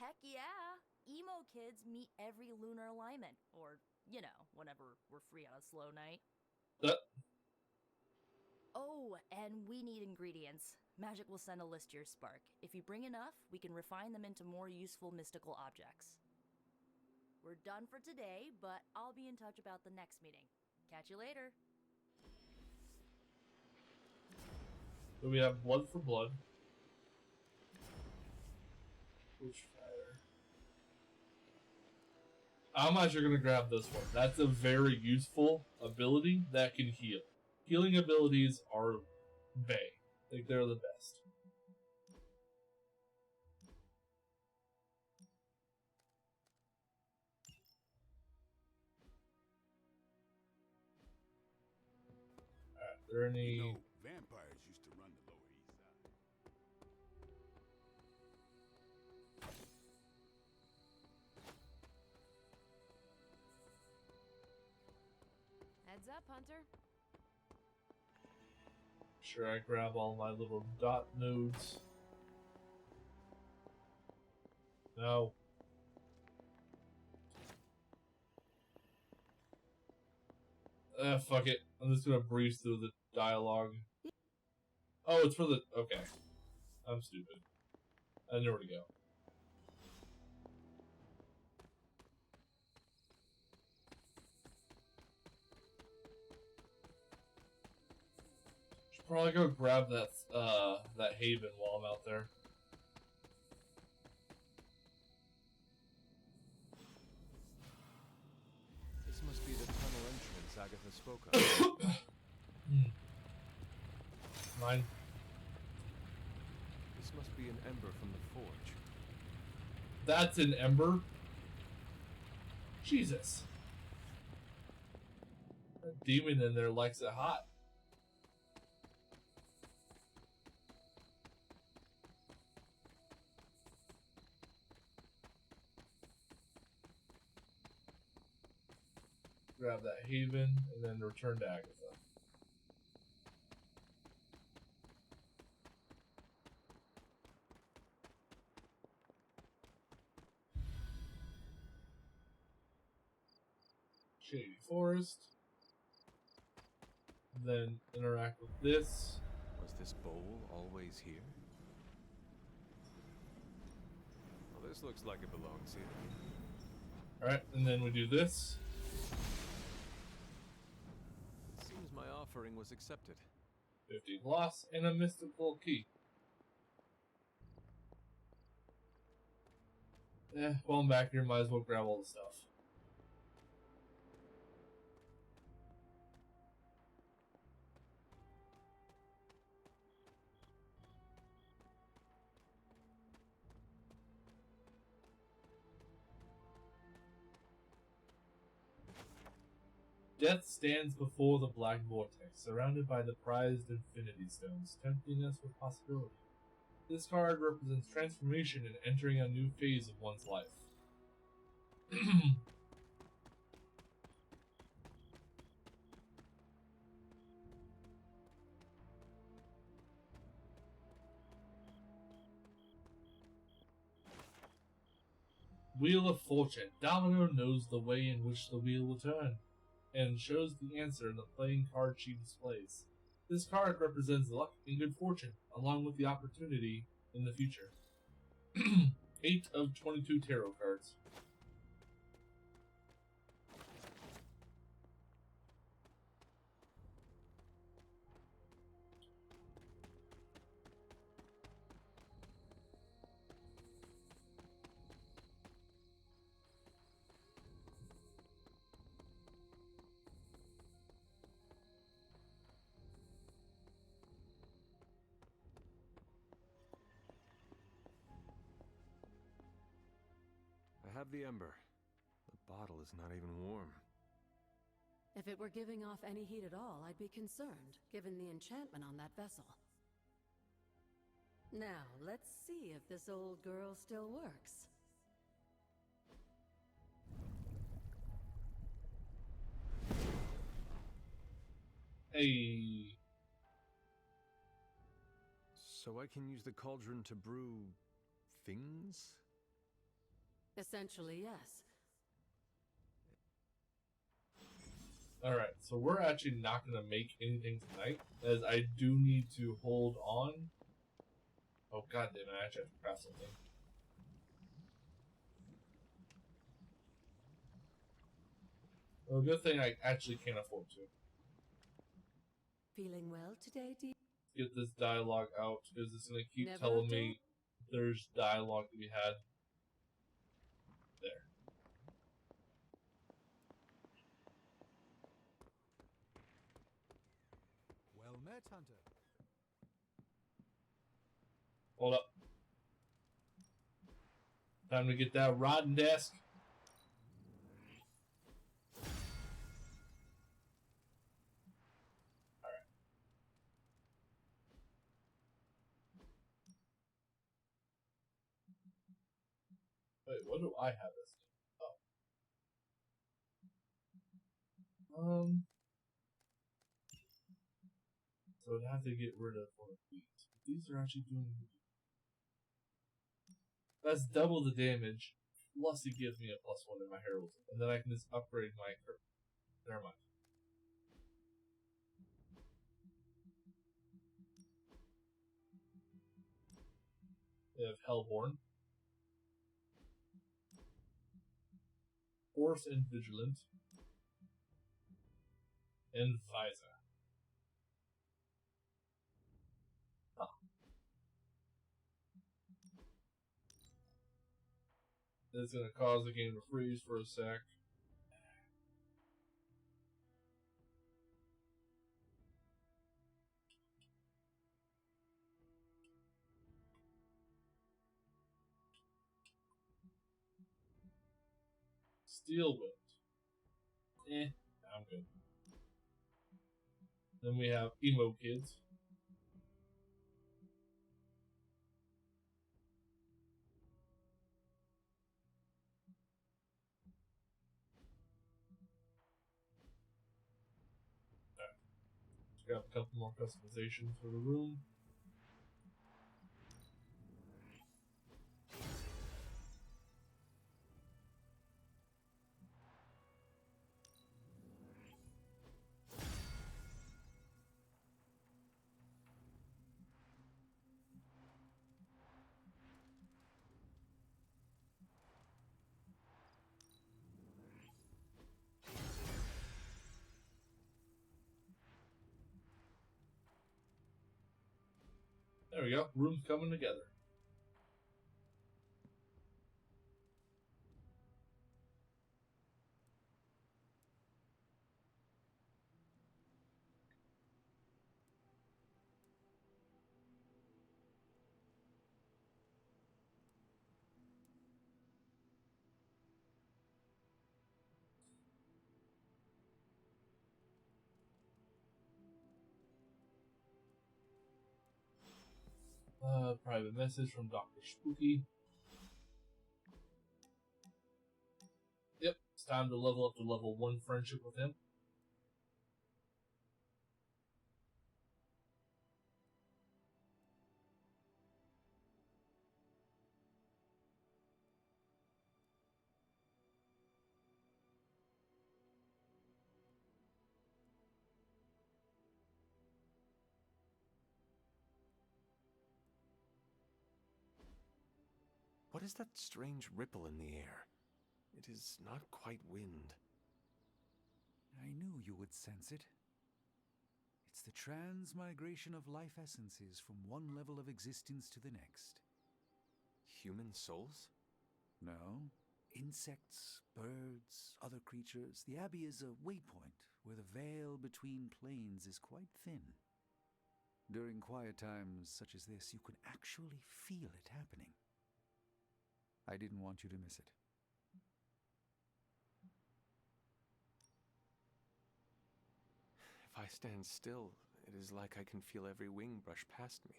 Heck yeah! Emo kids meet every lunar alignment. Or, you know, whenever we're free on a slow night. Oh, and we need ingredients. Magic will send a list to your Spark. If you bring enough, we can refine them into more useful mystical objects. We're done for today, but I'll be in touch about the next meeting. Catch you later. So we have blood for blood. Bushfire. I'm actually gonna grab this one. That's a very useful ability that can heal. Healing abilities are bae. Like they're the best. Alright, are there any You know, vampires used to run the Lower East Side. Heads up, Hunter. Sure, I grab all my little dot nodes. No. Fuck it. I'm just gonna breeze through the dialogue. Oh, it's for the... Okay. I'm stupid. I know where to go. Should probably go grab that haven while I'm out there. This must be the tunnel entrance Agatha spoke of. Mine. This must be an ember from the forge. That's an ember? Jesus. That demon in there likes it hot. Grab that haven and then return to Agatha. Shady Forest. Then interact with this. Was this bowl always here? Well, this looks like it belongs here. Alright, and then we do this. It seems my offering was accepted. 50 gloss and a mystical key. While I'm back here, might as well grab all the stuff. Death stands before the black vortex, surrounded by the prized infinity stones, tempting us with possibility. This card represents transformation and entering a new phase of one's life. Wheel of Fortune. Domino knows the way in which the wheel will turn, and shows the answer in the playing card she displays. This card represents luck and good fortune, along with the opportunity in the future. 8 of 22 tarot cards. I have the ember. The bottle is not even warm. If it were giving off any heat at all, I'd be concerned, given the enchantment on that vessel. Now, let's see if this old girl still works. Hey. So I can use the cauldron to brew things? Essentially, yes. Alright, so we're actually not going to make anything tonight, as I do need to hold on. Oh god damn it, I actually have to craft something. Well, good thing I actually can't afford to. Feeling well today, dear? Get this dialogue out, because it's going to keep Never telling do. me there's dialogue to be had. There. Well met, Hunter. Hold up. Time to get that rotten desk. Alright. Wait, what do I have this? Oh. So I'd have to get rid of one of these. These are actually doing. That's double the damage, plus it gives me a +1 in my heroism, and then I can just upgrade my. Never mind. We have Hellborn, Force and Vigilant, and Visor. It's going to cause the game to freeze for a sec. Steel Wind. I'm good. Then we have Emo Kids. Grab a couple more customizations for the room. There we go. Room's coming together. Private message from Dr. Spooky. Yep, it's time to level up to level 1 friendship with him. What is that strange ripple in the air? It is not quite wind. I knew you would sense it. It's the transmigration of life essences from one level of existence to the next. Human souls? No. Insects, birds, other creatures. The Abbey is a waypoint where the veil between planes is quite thin. During quiet times such as this, you can actually feel it happening. I didn't want you to miss it. If I stand still, it is like I can feel every wing brush past me.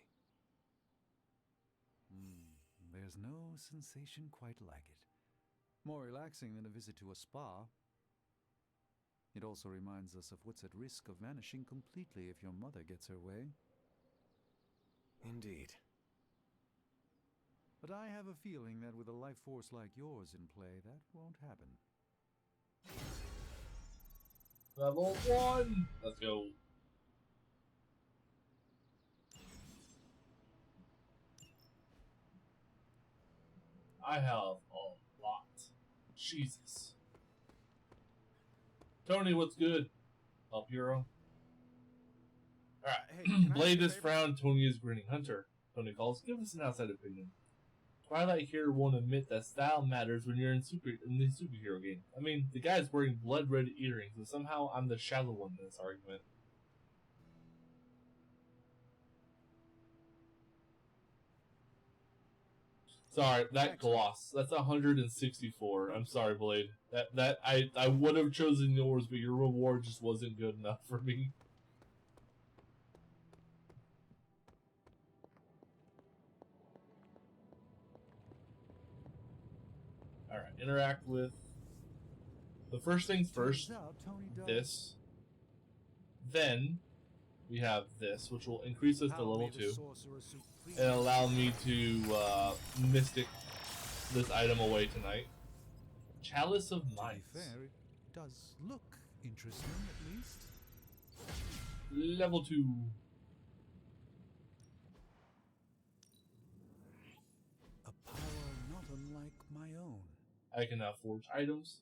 There's no sensation quite like it. More relaxing than a visit to a spa. It also reminds us of what's at risk of vanishing completely if your mother gets her way. Indeed. But I have a feeling that with a life force like yours in play, that won't happen. Level 1! Let's go. I have a lot. Jesus. Tony, what's good? Help hero. Alright. Hey, can I ask Blade you a is favor? frowned, Tony is grinning. Hunter. Tony calls, give us an outside opinion. Twilight here won't admit that style matters when you're in the superhero game. I mean, the guy's wearing blood red earrings, and somehow I'm the shallow one in this argument. Sorry, that gloss. That's 164. I'm sorry, Blade. I would have chosen yours, but your reward just wasn't good enough for me. Alright, interact with... The first things first, this. Then, we have this, which will increase us to level 2. And allow me to mystic this item away tonight. Chalice of Minds. To be fair, it does look interesting, at least. Level 2. A power not unlike my own. I can now forge items.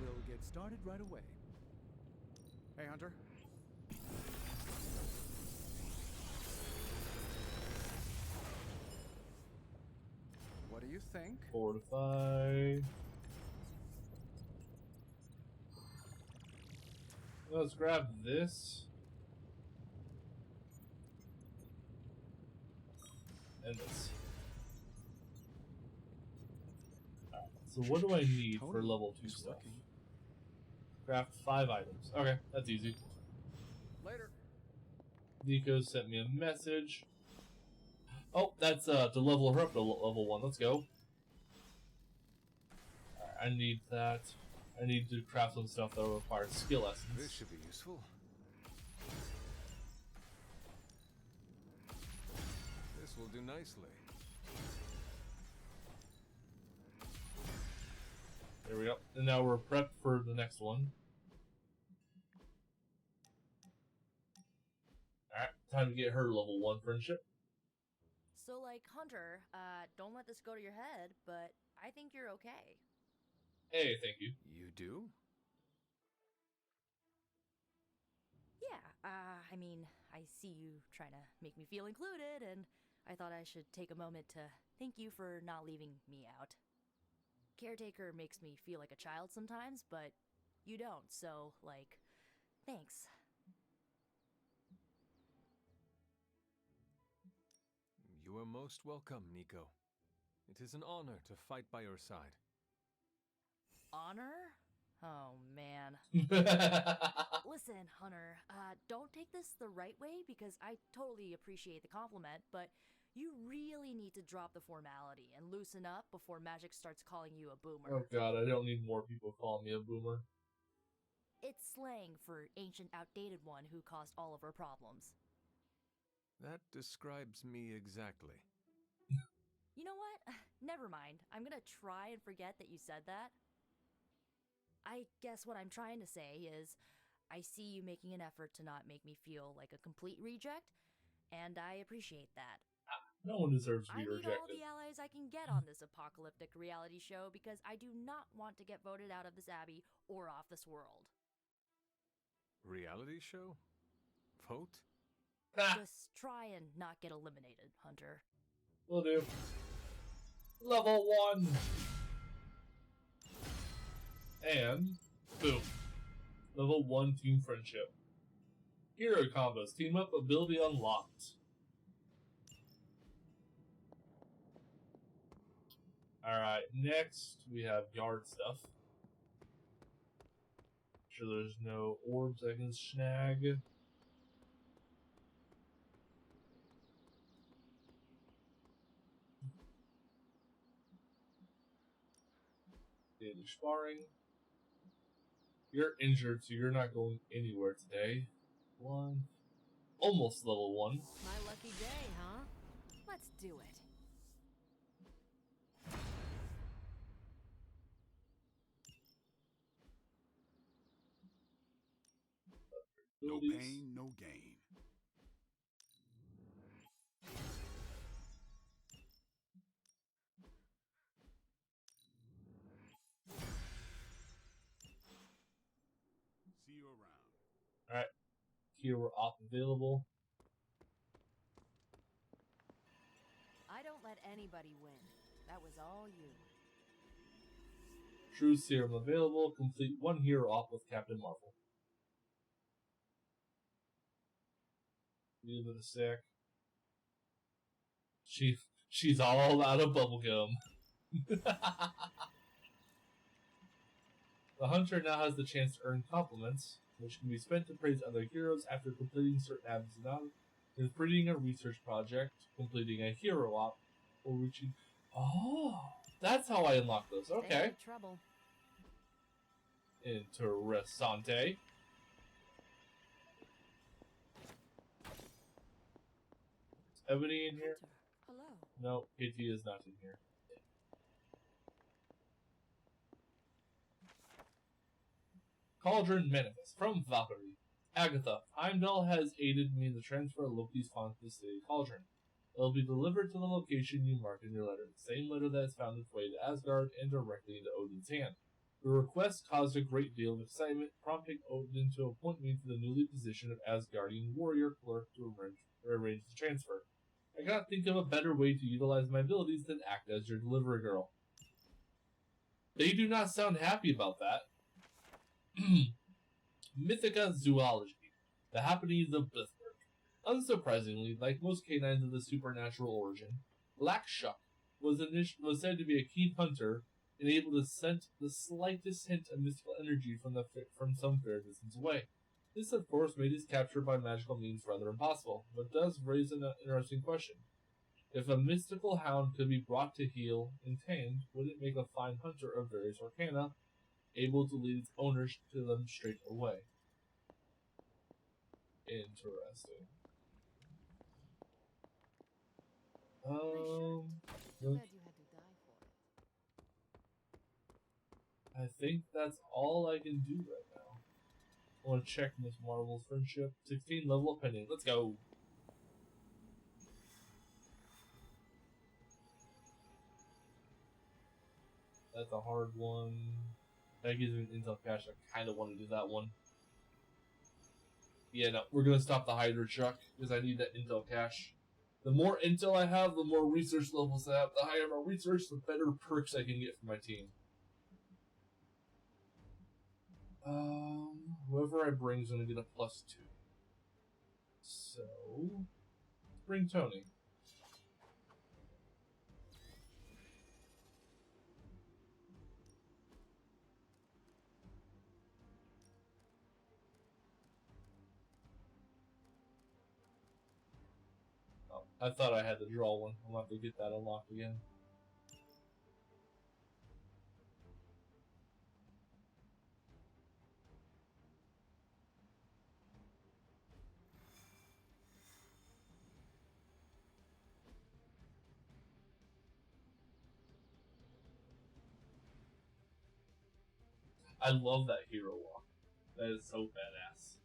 We'll get started right away. Hey, Hunter. What do you think? Fortify. Let's grab this. And this. Alright, so what do I need for level 2 stuff? Craft 5 items. Okay, that's easy. Later. Nico sent me a message. Oh, that's to level her up to level 1. Let's go. Alright, I need that. I need to craft some stuff that will require skill essence. This should be useful. This will do nicely. There we go. And now we're prepped for the next one. Alright, time to get her level 1 friendship. So, like, Hunter, don't let this go to your head, but I think you're okay. Hey, thank you. You do? Yeah, I mean, I see you trying to make me feel included, and I thought I should take a moment to thank you for not leaving me out. Caretaker makes me feel like a child sometimes, but you don't, so, like, thanks. You are most welcome, Nico. It is an honor to fight by your side. Honor? Oh, man. Listen, Hunter, don't take this the right way because I totally appreciate the compliment, but you really need to drop the formality and loosen up before Magic starts calling you a boomer. Oh god, I don't need more people calling me a boomer. It's slang for ancient, outdated one who caused all of our problems. That describes me exactly. You know what? Never mind. I'm gonna try and forget that you said that. I guess what I'm trying to say is, I see you making an effort to not make me feel like a complete reject, and I appreciate that. No one deserves to I be need all rejected. the allies I can get on this apocalyptic reality show because I do not want to get voted out of this abbey or off this world. Reality show? Vote? Just try and not get eliminated, Hunter. Will do. Level 1! And, boom. Level 1 team friendship. Hero combos. Team up ability unlocked. Alright, next we have yard stuff. Sure there's no orbs I can snag. Daily sparring. You're injured, so you're not going anywhere today. One. Almost level 1. My lucky day, huh? Let's do it. No pain, no gain. See you around. Alright. Here we're off available. I don't let anybody win. That was all you. True serum available. Complete 1 hero off with Captain Marvel. Give it a sec. She's all out of bubblegum. The hunter now has the chance to earn compliments, which can be spent to praise other heroes after completing certain abs, completing a research project, completing a hero op, or reaching. Oh, that's how I unlock those. Okay. Trouble. Interessante. Is Ebony in here? Hello. No, KT is not in here. Cauldron Manifest from Valkyrie. Agatha, Heimdall has aided me in the transfer of Loki's font to the city Cauldron. It will be delivered to the location you marked in your letter, the same letter that has found its way to Asgard and directly into Odin's hand. The request caused a great deal of excitement, prompting Odin to appoint me to the newly position of Asgardian warrior clerk to arrange the transfer. I cannot think of a better way to utilize my abilities than act as your delivery girl. They do not sound happy about that. Mythica Zoology. The Happenings of Blithberg. Unsurprisingly, like most canines of the supernatural origin, Black Shuck was said to be a keen hunter and able to scent the slightest hint of mystical energy from some fair distance away. This, of course, made his capture by magical means rather impossible, but does raise an interesting question. If a mystical hound could be brought to heel and tamed, would it make a fine hunter of various arcana, able to lead its owners to them straight away? Interesting. I think that's all I can do right now. I want to check Miss Marvel's friendship. 16 level of pending. Let's go. That's a hard one. That gives me an intel cache. I kind of want to do that one. Yeah, no, we're going to stop the Hydra truck because I need that intel cache. The more intel I have, the more research levels I have. The higher my research, the better perks I can get for my team. Whoever I bring is going to get a +2. So, let's bring Tony. Oh, I thought I had to draw one. I'll have to get that unlocked again. I love that hero walk. That is so badass.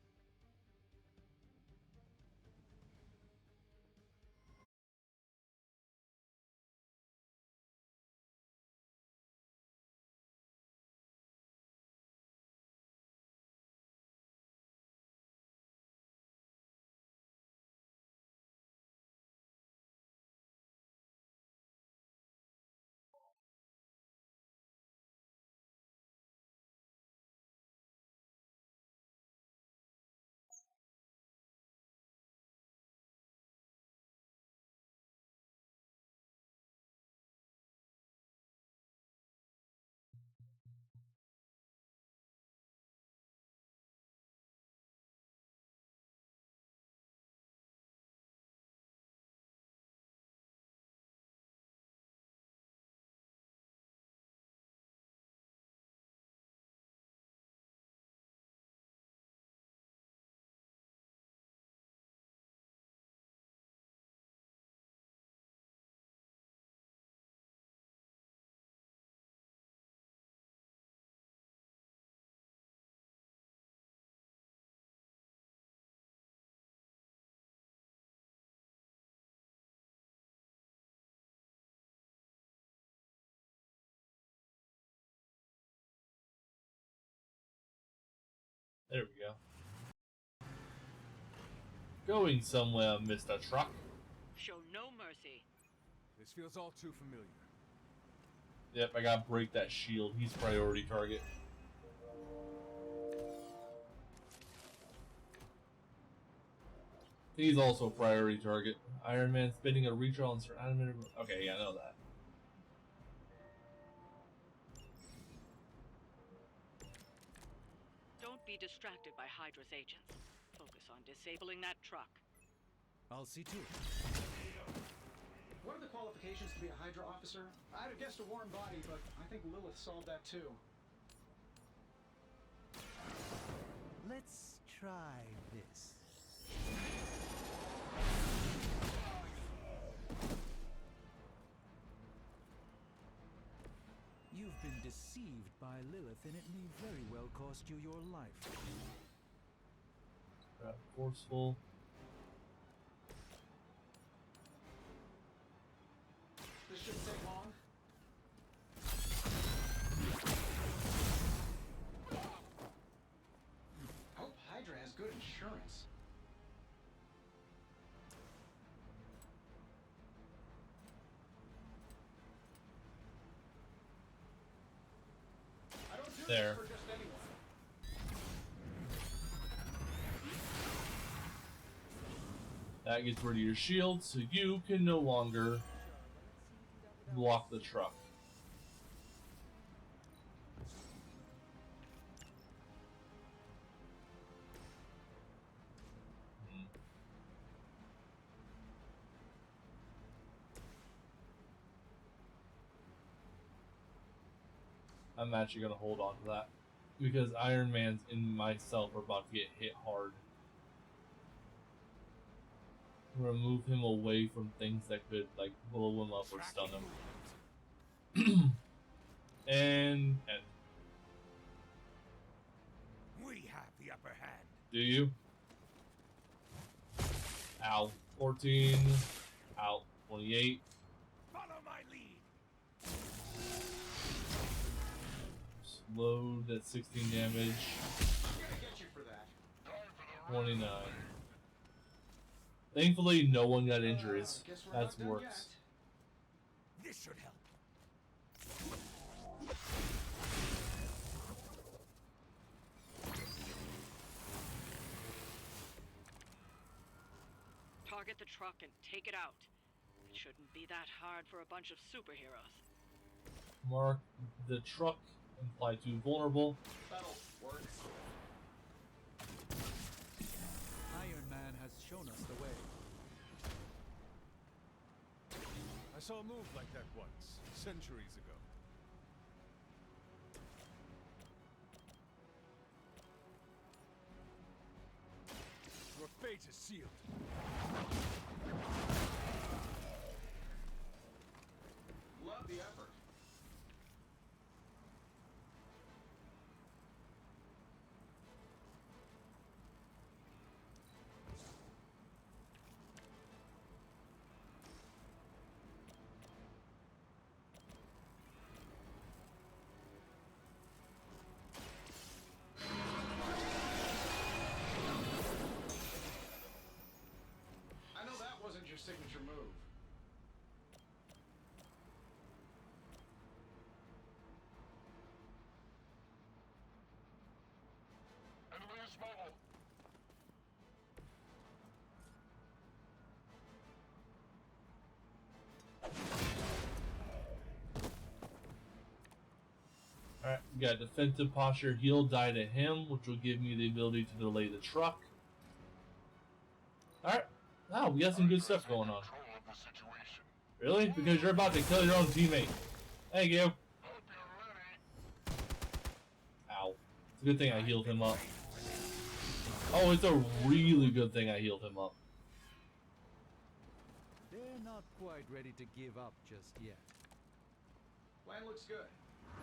There we go. Going somewhere, Mr. Truck. Show no mercy. This feels all too familiar. Yep, I gotta break that shield. He's priority target. He's also priority target. Iron Man spinning a reach on Sir Animator. Okay, yeah, I know that. Don't be distracted by Hydra's agents. Focus on disabling that truck. I'll see to it. What are the qualifications to be a Hydra officer? I'd have guessed a warm body, but I think Lilith solved that too. Let's try this. You've been deceived by Lilith, and it may very well cost you your life. Forceful. This shouldn't take long. Hope Hydra has good insurance. I don't do There. this for just anyone. That gets rid of your shield, so you can no longer block the truck. I'm actually gonna hold on to that because Iron Man's and myself are about to get hit hard. Remove him away from things that could like blow him up or stun him. and We have the upper hand. do you? Ow. 14. Ow. 28. Follow my lead. Slowed at 16 damage. I'm gonna get you for that. 29. Thankfully, no one got injuries. Guess we're That's not done works. yet. This should help. Target the truck and take it out. It shouldn't be that hard for a bunch of superheroes. Mark the truck. Imply to vulnerable. That'll work. Iron Man has shown us the way. I saw a move like that once, centuries ago. Your fate is sealed. Love the effort. We got defensive posture, heal, die to him, which will give me the ability to delay the truck. Alright. Wow, we got some good stuff going on. Really? Because you're about to kill your own teammate. Thank you. Ow. It's a good thing I healed him up. Oh, it's a really good thing I healed him up. They're not quite ready to give up just yet. Plan looks good.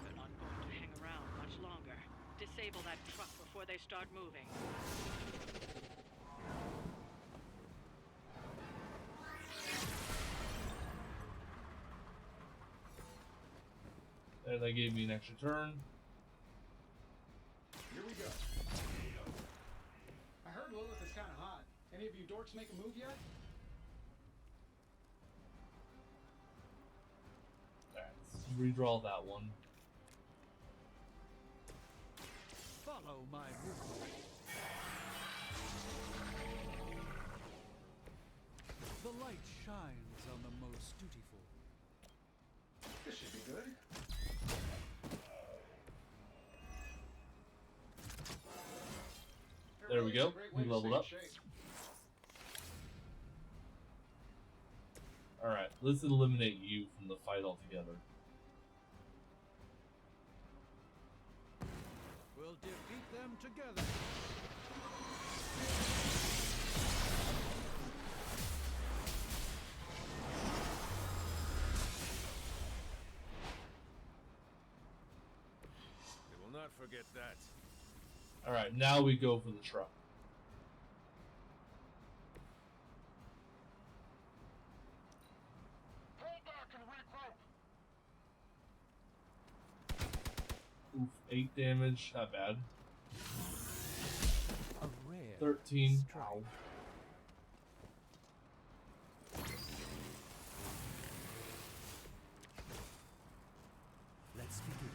They're not going to hang around much longer. Disable that truck before they start moving. There, that gave me an extra turn. Here we go. I heard Lilith is kind of hot. Any of you dorks make a move yet? Alright, let's redraw that one. Follow my movement. The light shines on the most dutiful. This should be good. There we go. We leveled up. Alright, let's eliminate you from the fight altogether. We'll defeat them together. They will not forget that. Alright, now we go for the truck. Oof, 8 damage, not bad. A rare 13. strike. Ow. Let's begin.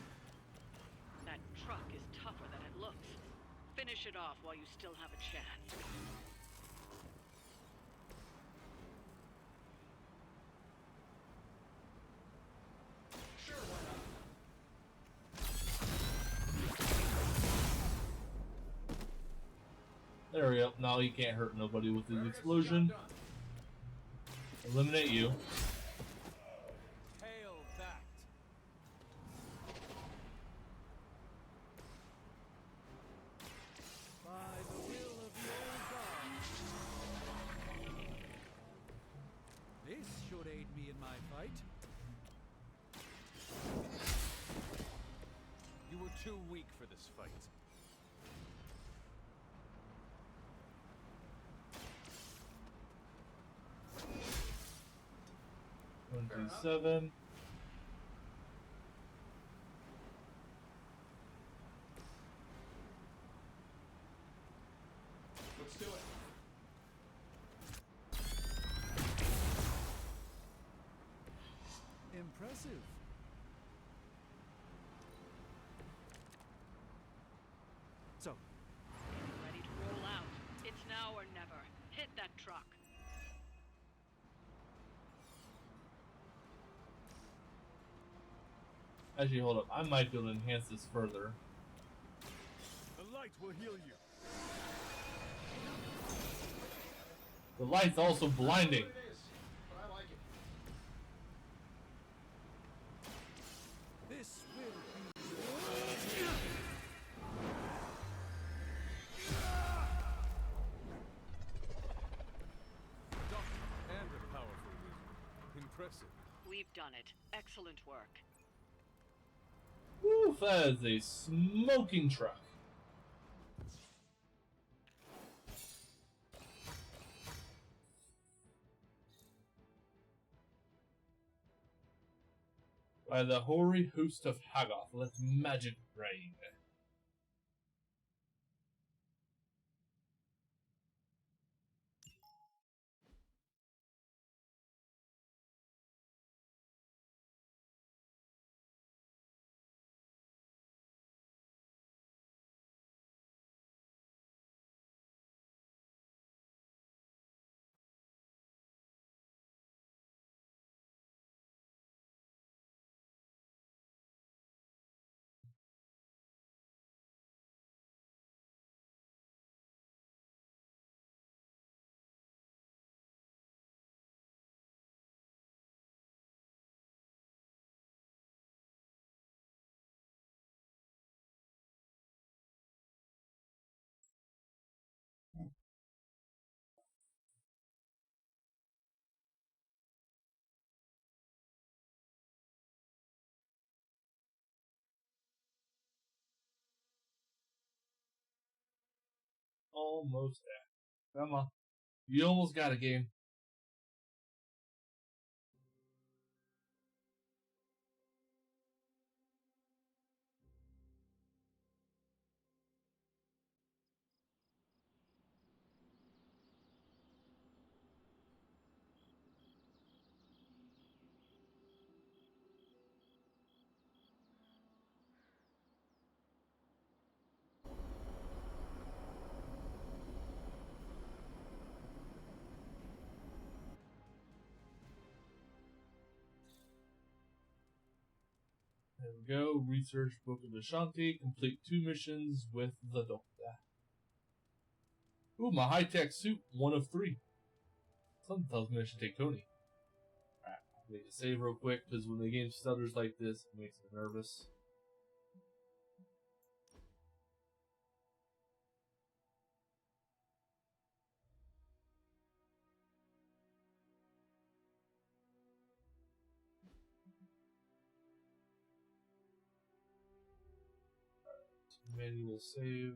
That truck is tougher than it looks. Finish it off while you still have a chance. Sure, why not? There we go. Now he can't hurt nobody with his explosion. Eliminate you. Hail that. By the will of the old gods. This should aid me in my fight. You were too weak for this fight. 137. Let's do it. Impressive. So, Ready to roll out. It's now or never. Hit that truck. Actually, hold up. I might be able to enhance this further. The light will heal you. The light's also blinding. It is, but I like it. this will be Doctor and a powerful wizard. Impressive. We've done it. Excellent work. Woo, that is a smoking truck. By the hoary host of Haggoth, let magic reign. almost there. Come on. You almost got a game. There we go. Research Book of Ashanti. Complete 2 missions with the Doctor. Ooh, my high-tech suit. 1 of 3. Something tells me I should take Tony. Alright, I need to save real quick, because when the game stutters like this, it makes me nervous. Manual save.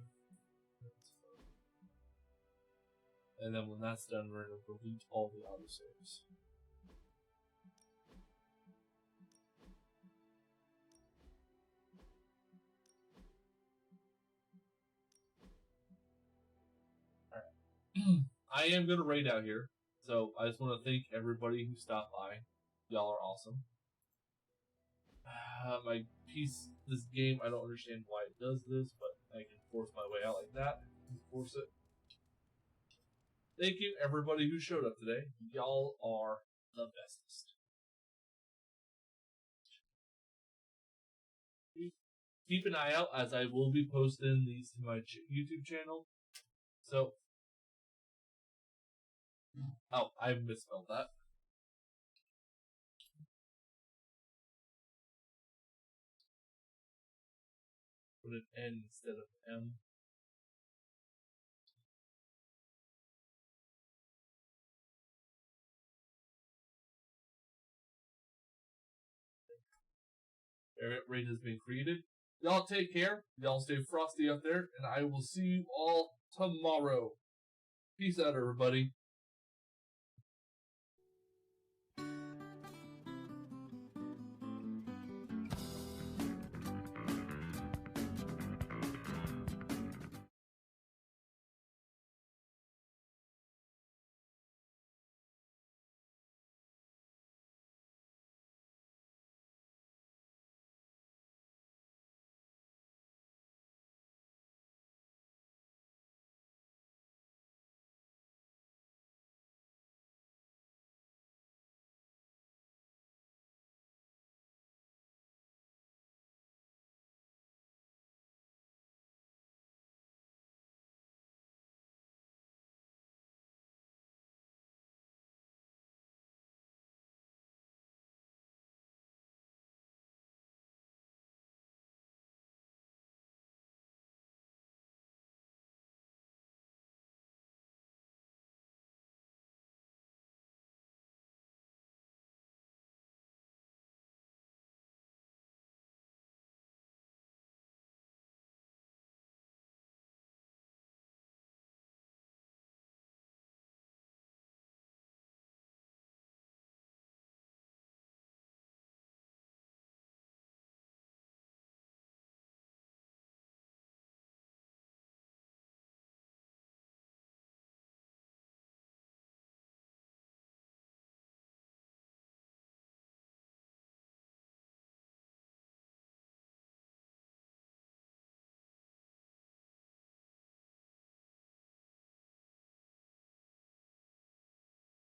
And then when that's done, we're going to delete all the autosaves. Alright. I am going to raid out here. So I just want to thank everybody who stopped by. Y'all are awesome. My piece, this game, I don't understand why it does this, but I can force my way out like that. Force it. Thank you, everybody who showed up today. Y'all are the bestest. Keep an eye out, as I will be posting these to my YouTube channel. So, oh, I misspelled that. Put an N instead of M. Raid has been created. Y'all take care. Y'all stay frosty up there, and I will see you all tomorrow. Peace out, everybody.